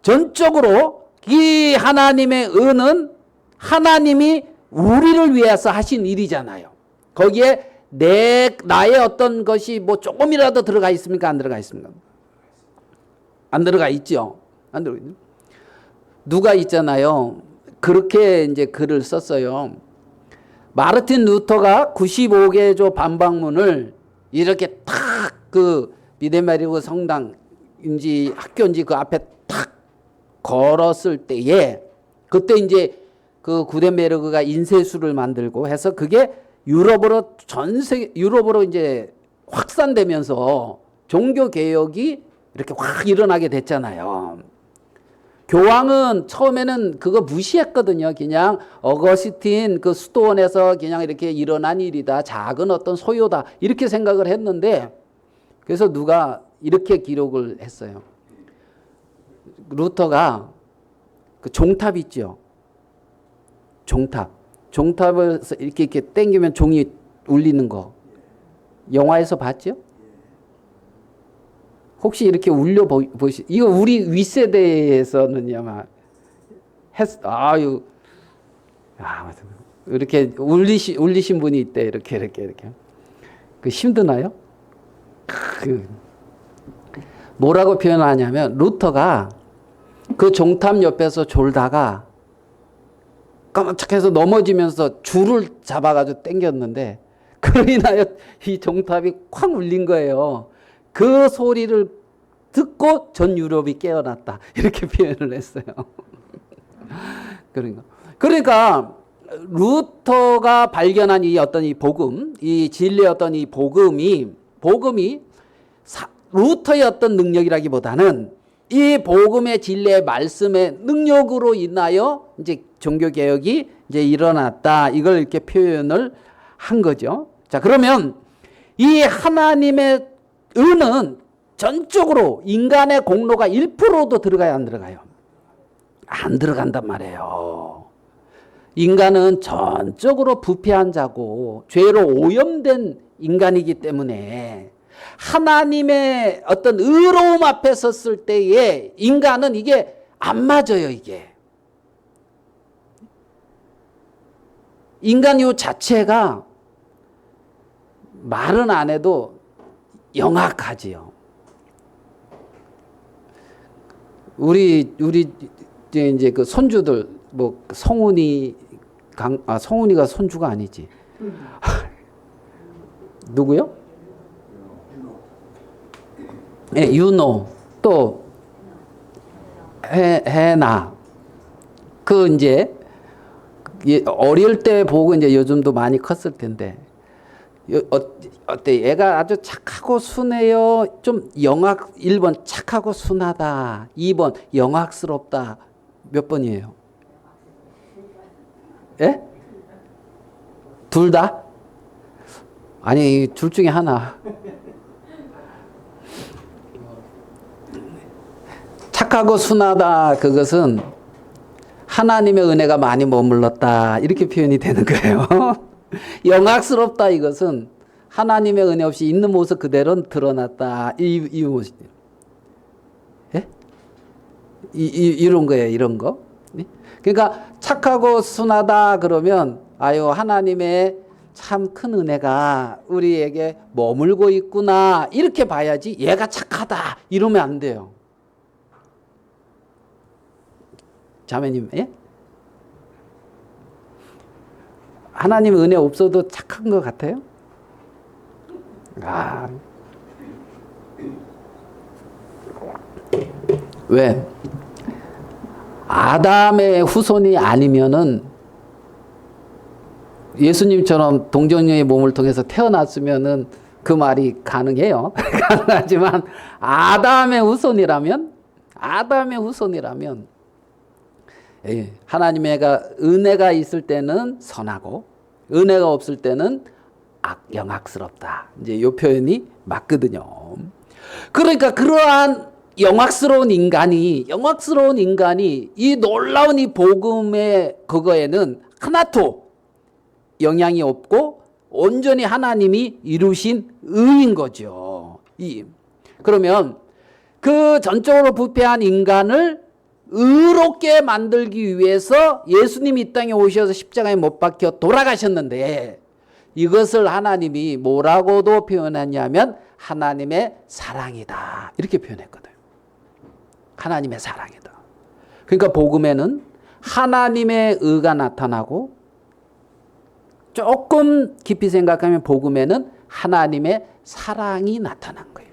전적으로 이 하나님의 의는 하나님이 우리를 위해서 하신 일이잖아요. 거기에 나의 어떤 것이 뭐 조금이라도 들어가 있습니까? 안 들어가 있습니까? 안 들어가 있죠. 안 들어가 있죠. 누가 있잖아요. 그렇게 이제 글을 썼어요. 마르틴 루터가 95개조 반박문을 이렇게 탁 그 비데메리고 성당인지 학교인지 그 앞에 탁 걸었을 때에 그때 이제 그 구텐베르그가 인쇄술을 만들고 해서 그게 유럽으로 전 세계 유럽으로 이제 확산되면서 종교 개혁이 이렇게 확 일어나게 됐잖아요. 교황은 처음에는 그거 무시했거든요. 그냥 어거스틴 그 수도원에서 그냥 이렇게 일어난 일이다. 작은 어떤 소요다. 이렇게 생각을 했는데 그래서 누가 이렇게 기록을 했어요. 루터가 그 종탑 있죠. 종탑을 이렇게 당기면 종이 울리는 거. 영화에서 봤죠? 혹시 이렇게 울려 보시? 이거 우리 윗세대에서는 아마 이렇게 울리신 분이 있대. 이렇게. 그 힘드나요? 뭐라고 표현하냐면 루터가 그 종탑 옆에서 졸다가 깜짝해서 넘어지면서 줄을 잡아가지고 당겼는데 그로 인하여 이 종탑이 콱 울린 거예요. 그 소리를 듣고 전 유럽이 깨어났다. 이렇게 표현을 했어요. 그러니까 루터가 발견한 이 어떤 이 복음, 이 진리의 어떤 이 복음이 루터의 어떤 능력이라기보다는 이 복음의 진리의 말씀의 능력으로 인하여 이제 종교 개혁이 이제 일어났다. 이걸 이렇게 표현을 한 거죠. 자, 그러면 이 하나님의 의는 전적으로 인간의 공로가 1%도 들어가야 안 들어가요? 안 들어간단 말이에요. 인간은 전적으로 부패한 자고 죄로 오염된 인간이기 때문에 하나님의 어떤 의로움 앞에 섰을 때에 인간은 이게 안 맞아요, 이게. 인간 요 자체가 말은 안 해도 영악하지요. 우리 이제 그 손주들 뭐 성훈이가 손주가 아니지. 누구요? 예, 윤호 또 해나 그 이제 어릴 때 보고 이제 요즘도 많이 컸을 텐데 어때? 얘가 아주 착하고 순해요. 좀 1번 착하고 순하다. 2번 영악스럽다. 몇 번이에요? 예? 둘 다? 아니, 둘 중에 하나. 착하고 순하다, 그것은 하나님의 은혜가 많이 머물렀다, 이렇게 표현이 되는 거예요. 영악스럽다, 이것은 하나님의 은혜 없이 있는 모습 그대로 드러났다, 이 모습. 예? 이런 거예요, 이런 거. 그러니까 착하고 순하다 그러면 아유, 하나님의 참 큰 은혜가 우리에게 머물고 있구나, 이렇게 봐야지 얘가 착하다 이러면 안 돼요. 자매님, 예? 하나님 은혜 없어도 착한 것 같아요? 아, 왜? 아담의 후손이 아니면은 예수님처럼 동정녀의 몸을 통해서 태어났으면은 그 말이 가능해요. 가능하지만 아담의 후손이라면 하나님의 은혜가 있을 때는 선하고 은혜가 없을 때는 영악스럽다. 이제 이 표현이 맞거든요. 그러니까 그러한 영악스러운 인간이 이 놀라운 이 복음의 그거에는 하나도 영향이 없고 온전히 하나님이 이루신 의인 거죠. 그러면 그 전적으로 부패한 인간을 의롭게 만들기 위해서 예수님이 이 땅에 오셔서 십자가에 못 박혀 돌아가셨는데, 이것을 하나님이 뭐라고도 표현했냐면 하나님의 사랑이다, 이렇게 표현했거든요. 하나님의 사랑이다. 그러니까 복음에는 하나님의 의가 나타나고, 조금 깊이 생각하면 복음에는 하나님의 사랑이 나타난 거예요.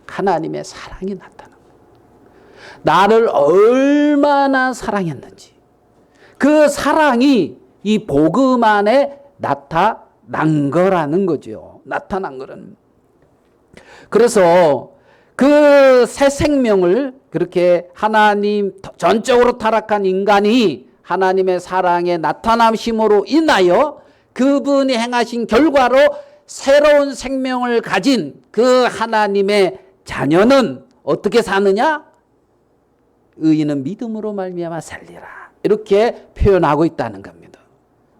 하나님의 사랑이 나타난 거예요. 나를 얼마나 사랑했는지, 그 사랑이 이 복음 안에 나타난 거라는 거죠. 나타난 거는. 그래서 그 새 생명을 그렇게 하나님 전적으로 타락한 인간이 하나님의 사랑의 나타남심으로 인하여 그분이 행하신 결과로 새로운 생명을 가진 그 하나님의 자녀는 어떻게 사느냐? 의인은 믿음으로 말미암아 살리라, 이렇게 표현하고 있다는 겁니다.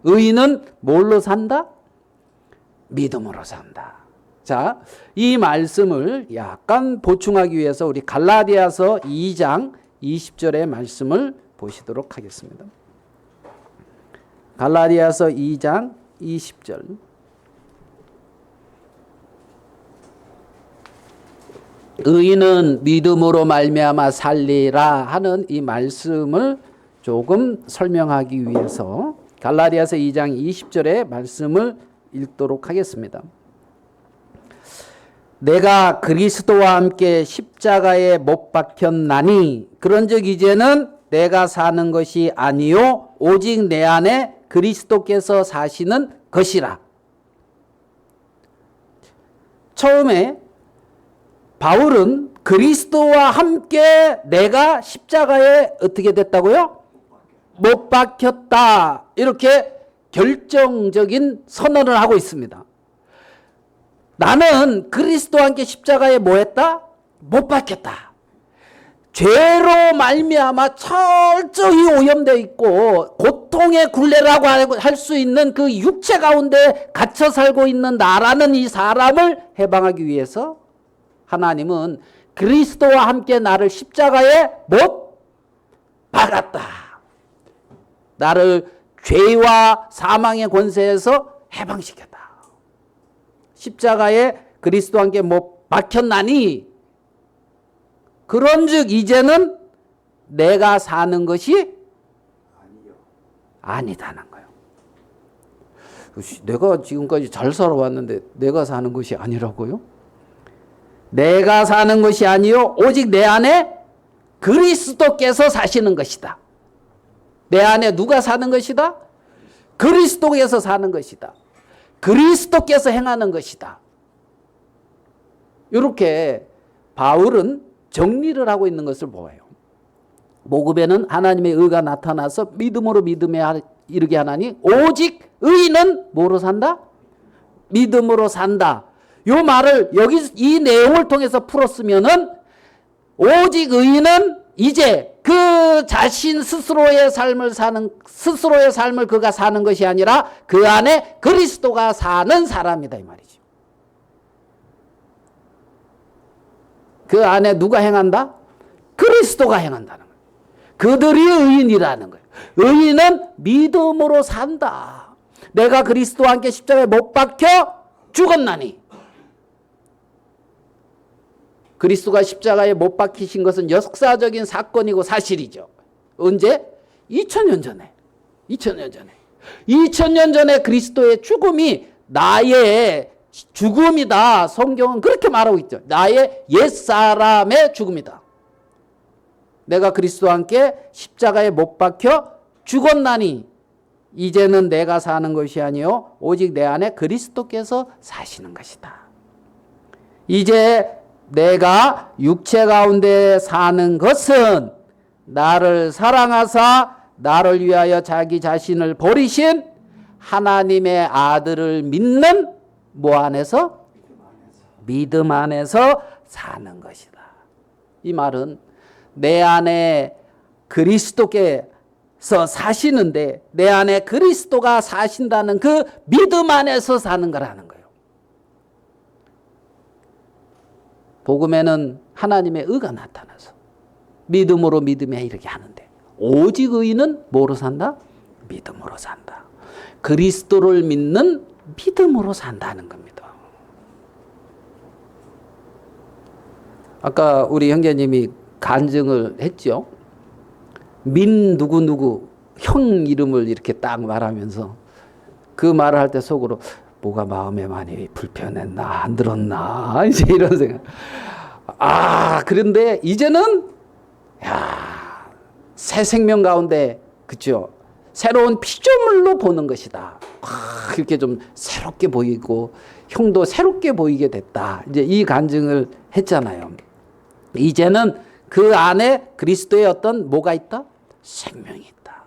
의인은 뭘로 산다? 믿음으로 산다. 자, 이 말씀을 약간 보충하기 위해서 우리 갈라디아서 2장 20절의 말씀을 보시도록 하겠습니다. 갈라디아서 2장 20절. 의인은 믿음으로 말미암아 살리라 하는 이 말씀을 조금 설명하기 위해서 갈라디아서 2장 20절의 말씀을 읽도록 하겠습니다. 내가 그리스도와 함께 십자가에 못 박혔나니 그런즉 이제는 내가 사는 것이 아니요 오직 내 안에 그리스도께서 사시는 것이라. 처음에 바울은 그리스도와 함께 내가 십자가에 어떻게 됐다고요? 못 박혔다, 이렇게 결정적인 선언을 하고 있습니다. 나는 그리스도와 함께 십자가에 뭐 했다? 못 박혔다. 죄로 말미암아 철저히 오염되어 있고 고통의 굴레라고 할 수 있는 그 육체 가운데 갇혀 살고 있는 나라는 이 사람을 해방하기 위해서 하나님은 그리스도와 함께 나를 십자가에 못 박았다. 나를 죄와 사망의 권세에서 해방시켰다. 십자가에 그리스도와 함께 못 박혔나니 그런즉 이제는 내가 사는 것이 아니다는 거예요. 내가 지금까지 잘 살아왔는데 내가 사는 것이 아니라고요? 내가 사는 것이 아니요 오직 내 안에 그리스도께서 사시는 것이다. 내 안에 누가 사는 것이다? 그리스도께서 사는 것이다. 그리스도께서 행하는 것이다. 이렇게 바울은 정리를 하고 있는 것을 보아요. 복음에는 하나님의 의가 나타나서 믿음으로 믿음에 이르게 하나니 오직 의인은 뭐로 산다? 믿음으로 산다. 이 말을 여기 이 내용을 통해서 풀었으면은 오직 의인은 이제 그 자신 스스로의 삶을 그가 사는 것이 아니라 그 안에 그리스도가 사는 사람이다 이 말이죠. 그 안에 누가 행한다? 그리스도가 행한다는 거예요. 그들이 의인이라는 거예요. 의인은 믿음으로 산다. 내가 그리스도와 함께 십자가에 못 박혀 죽었나니. 그리스도가 십자가에 못 박히신 것은 역사적인 사건이고 사실이죠. 언제? 2000년 전에. 2000년 전에 그리스도의 죽음이 나의 죽음이다. 성경은 그렇게 말하고 있죠. 나의 옛사람의 죽음이다. 내가 그리스도와 함께 십자가에 못 박혀 죽었나니 이제는 내가 사는 것이 아니요 오직 내 안에 그리스도께서 사시는 것이다. 이제 내가 육체 가운데 사는 것은 나를 사랑하사 나를 위하여 자기 자신을 버리신 하나님의 아들을 믿는 뭐 안에서? 믿음 안에서 사는 것이다. 이 말은 내 안에 그리스도께서 사시는데 내 안에 그리스도가 사신다는 그 믿음 안에서 사는 거라는 거예요. 복음에는 하나님의 의가 나타나서 믿음으로 믿음에 이르게 하는데 오직 의인은 뭐로 산다? 믿음으로 산다. 그리스도를 믿는 믿음으로 산다는 겁니다. 아까 우리 형제님이 간증을 했죠. 민 누구누구 형 이름을 이렇게 딱 말하면서 그 말을 할 때 속으로 뭐가 마음에 많이 불편했나 안 들었나 이제 이런 생각. 그런데 이제는 새 생명 가운데 그죠? 새로운 피조물로 보는 것이다. 이렇게 좀 새롭게 보이고 형도 새롭게 보이게 됐다. 이제 이 간증을 했잖아요. 이제는 그 안에 그리스도의 어떤 뭐가 있다? 생명이 있다.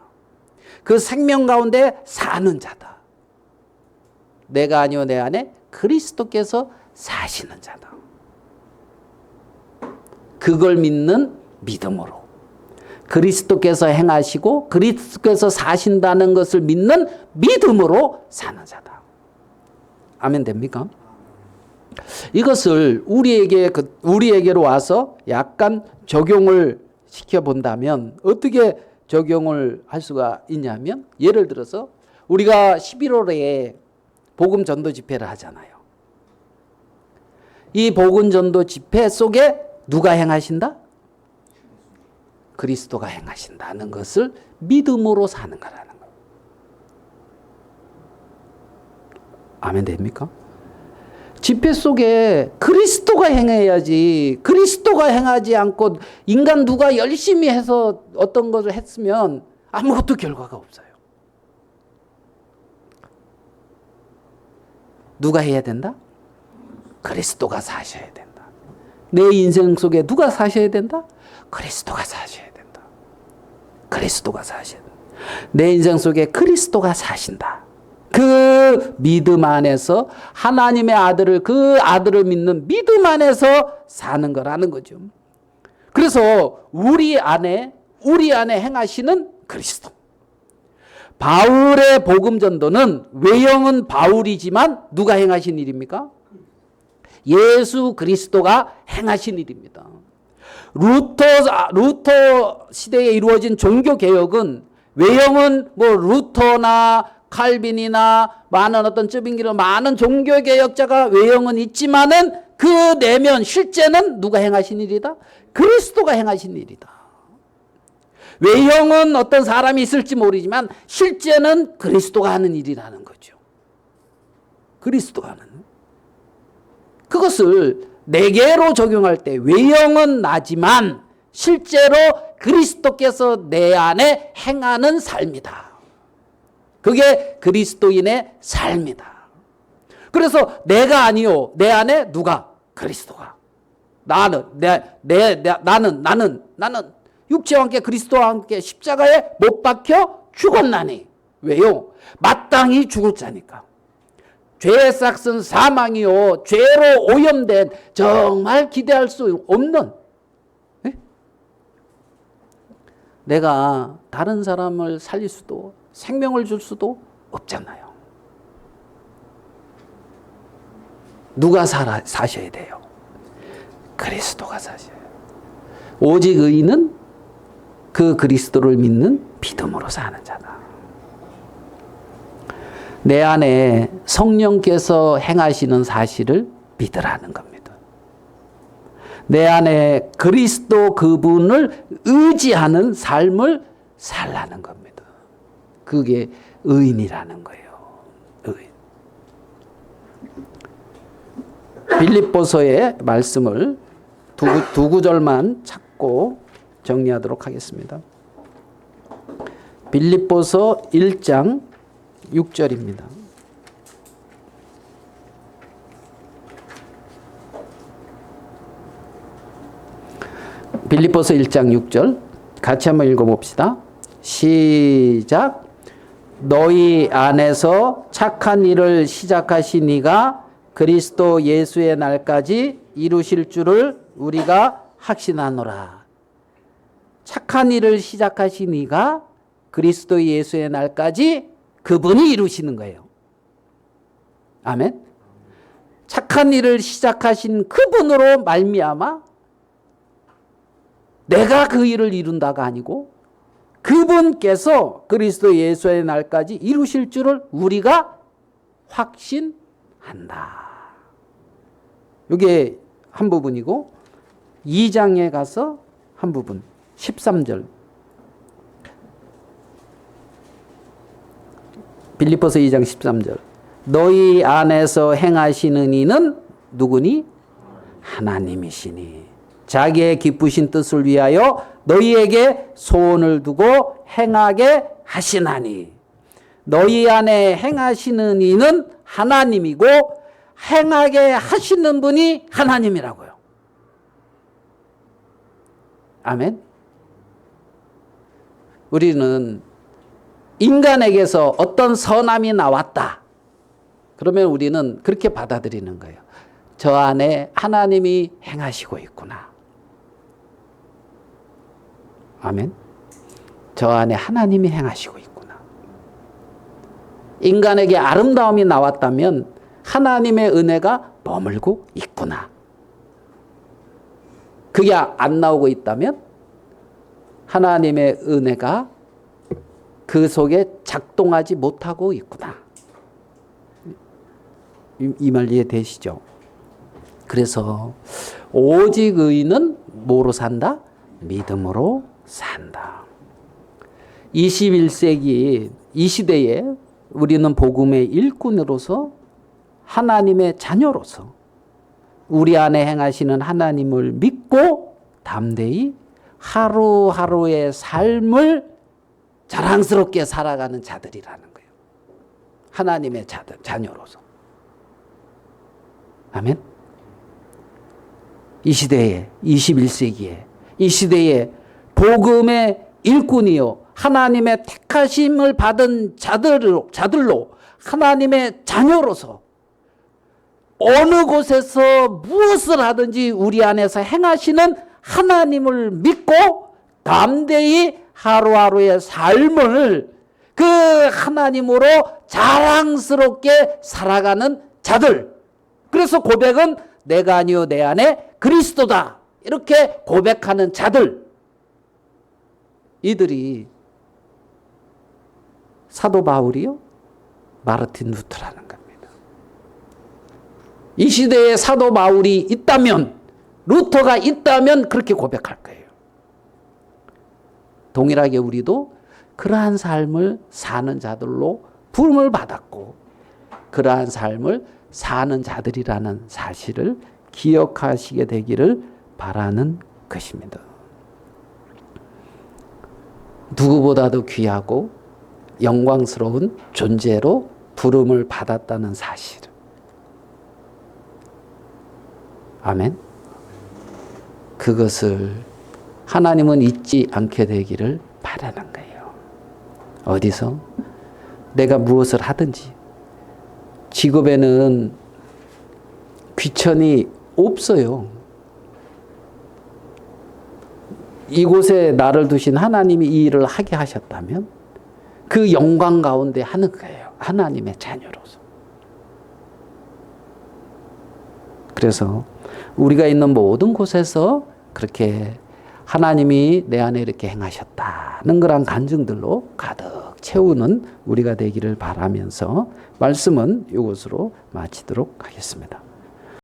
그 생명 가운데 사는 자다. 내가 아니요 내 안에 그리스도께서 사시는 자다. 그걸 믿는 믿음으로 그리스도께서 행하시고 그리스도께서 사신다는 것을 믿는 믿음으로 사는 자다. 아멘 됩니까? 이것을 우리에게로 와서 약간 적용을 시켜본다면 어떻게 적용을 할 수가 있냐면 예를 들어서 우리가 11월에 복음 전도 집회를 하잖아요. 이 복음 전도 집회 속에 누가 행하신다? 그리스도가 행하신다는 것을 믿음으로 사는 거라는 거예요. 아멘 됩니까? 집회 속에 그리스도가 행해야지 그리스도가 행하지 않고 인간 누가 열심히 해서 어떤 것을 했으면 아무것도 결과가 없어요. 누가 해야 된다? 그리스도가 사셔야 된다. 내 인생 속에 누가 사셔야 된다? 그리스도가 사셔야 된다. 그리스도가 사셔야 된다. 내 인생 속에 그리스도가 사신다. 그 그 믿음 안에서 하나님의 아들을, 그 아들을 믿는 믿음 안에서 사는 거라는 거죠. 그래서 우리 안에 행하시는 그리스도. 바울의 복음 전도는 외형은 바울이지만 누가 행하신 일입니까? 예수 그리스도가 행하신 일입니다. 루터 시대에 이루어진 종교 개혁은 외형은 뭐 루터나 칼빈이나 많은 어떤 쯔빙기로 많은 종교 개혁자가 외형은 있지만은 그 내면 실제는 누가 행하신 일이다? 그리스도가 행하신 일이다. 외형은 어떤 사람이 있을지 모르지만 실제는 그리스도가 하는 일이라는 거죠. 그리스도가 하는. 그것을 내게로 적용할 때 외형은 나지만 실제로 그리스도께서 내 안에 행하는 삶이다. 그게 그리스도인의 삶이다. 그래서 내가 아니요, 내 안에 누가? 그리스도가. 나는 육체와 함께 그리스도와 함께 십자가에 못 박혀 죽었나니. 왜요? 마땅히 죽을 자니까. 죄의 삭은 사망이요, 죄로 오염된 정말 기대할 수 없는, 네? 내가 다른 사람을 살릴 수도 생명을 줄 수도 없잖아요. 누가 사셔야 돼요? 그리스도가 사셔야 돼요. 오직 의인은 그 그리스도를 믿는 믿음으로 사는 자다. 내 안에 성령께서 행하시는 사실을 믿으라는 겁니다. 내 안에 그리스도 그분을 의지하는 삶을 살라는 겁니다. 그게 의인이라는 거예요. 의인. 빌립보서의 말씀을 두 구절만 찾고 정리하도록 하겠습니다. 빌립보서 1장 6절입니다. 빌립보서 1장 6절 같이 한번 읽어봅시다. 시작. 너희 안에서 착한 일을 시작하신 이가 그리스도 예수의 날까지 이루실 줄을 우리가 확신하노라. 착한 일을 시작하신 이가 그리스도 예수의 날까지 그분이 이루시는 거예요. 아멘. 착한 일을 시작하신 그분으로 말미암아 내가 그 일을 이룬다가 아니고 그분께서 그리스도 예수의 날까지 이루실 줄을 우리가 확신한다. 이게 한 부분이고 2장에 가서 한 부분 13절 빌립보서 2장 13절 너희 안에서 행하시는 이는 누구니? 하나님이시니 자기의 기쁘신 뜻을 위하여 너희에게 소원을 두고 행하게 하시나니 너희 안에 행하시는 이는 하나님이고 행하게 하시는 분이 하나님이라고요. 아멘. 우리는 인간에게서 어떤 선함이 나왔다. 그러면 우리는 그렇게 받아들이는 거예요. 저 안에 하나님이 행하시고 있구나. 아멘. 저 안에 하나님이 행하시고 있구나. 인간에게 아름다움이 나왔다면 하나님의 은혜가 머물고 있구나. 그게 안 나오고 있다면 하나님의 은혜가 그 속에 작동하지 못하고 있구나. 이 말 이해되시죠? 그래서 오직 의인은 뭐로 산다? 믿음으로 산다. 21세기 이 시대에 우리는 복음의 일꾼으로서 하나님의 자녀로서 우리 안에 행하시는 하나님을 믿고 담대히 하루하루의 삶을 자랑스럽게 살아가는 자들이라는 거예요. 하나님의 자녀로서. 아멘. 이 시대에 21세기에 이 시대에 복음의 일꾼이요 하나님의 택하심을 받은 자들로 하나님의 자녀로서 어느 곳에서 무엇을 하든지 우리 안에서 행하시는 하나님을 믿고 담대히 하루하루의 삶을 그 하나님으로 자랑스럽게 살아가는 자들. 그래서 고백은 내가 아니요 내 안에 그리스도다. 이렇게 고백하는 자들. 이들이 사도 바울이요? 마르틴 루터라는 겁니다. 이 시대에 사도 바울이 있다면, 루터가 있다면 그렇게 고백할 거예요. 동일하게 우리도 그러한 삶을 사는 자들로 부름을 받았고 그러한 삶을 사는 자들이라는 사실을 기억하시게 되기를 바라는 것입니다. 누구보다도 귀하고 영광스러운 존재로 부름을 받았다는 사실. 아멘. 그것을 하나님은 잊지 않게 되기를 바라는 거예요. 어디서? 내가 무엇을 하든지. 직업에는 귀천이 없어요. 이곳에 나를 두신 하나님이 이 일을 하게 하셨다면 그 영광 가운데 하는 거예요. 하나님의 자녀로서. 그래서 우리가 있는 모든 곳에서 그렇게 하나님이 내 안에 이렇게 행하셨다는 그런 간증들로 가득 채우는 우리가 되기를 바라면서 말씀은 이것으로 마치도록 하겠습니다.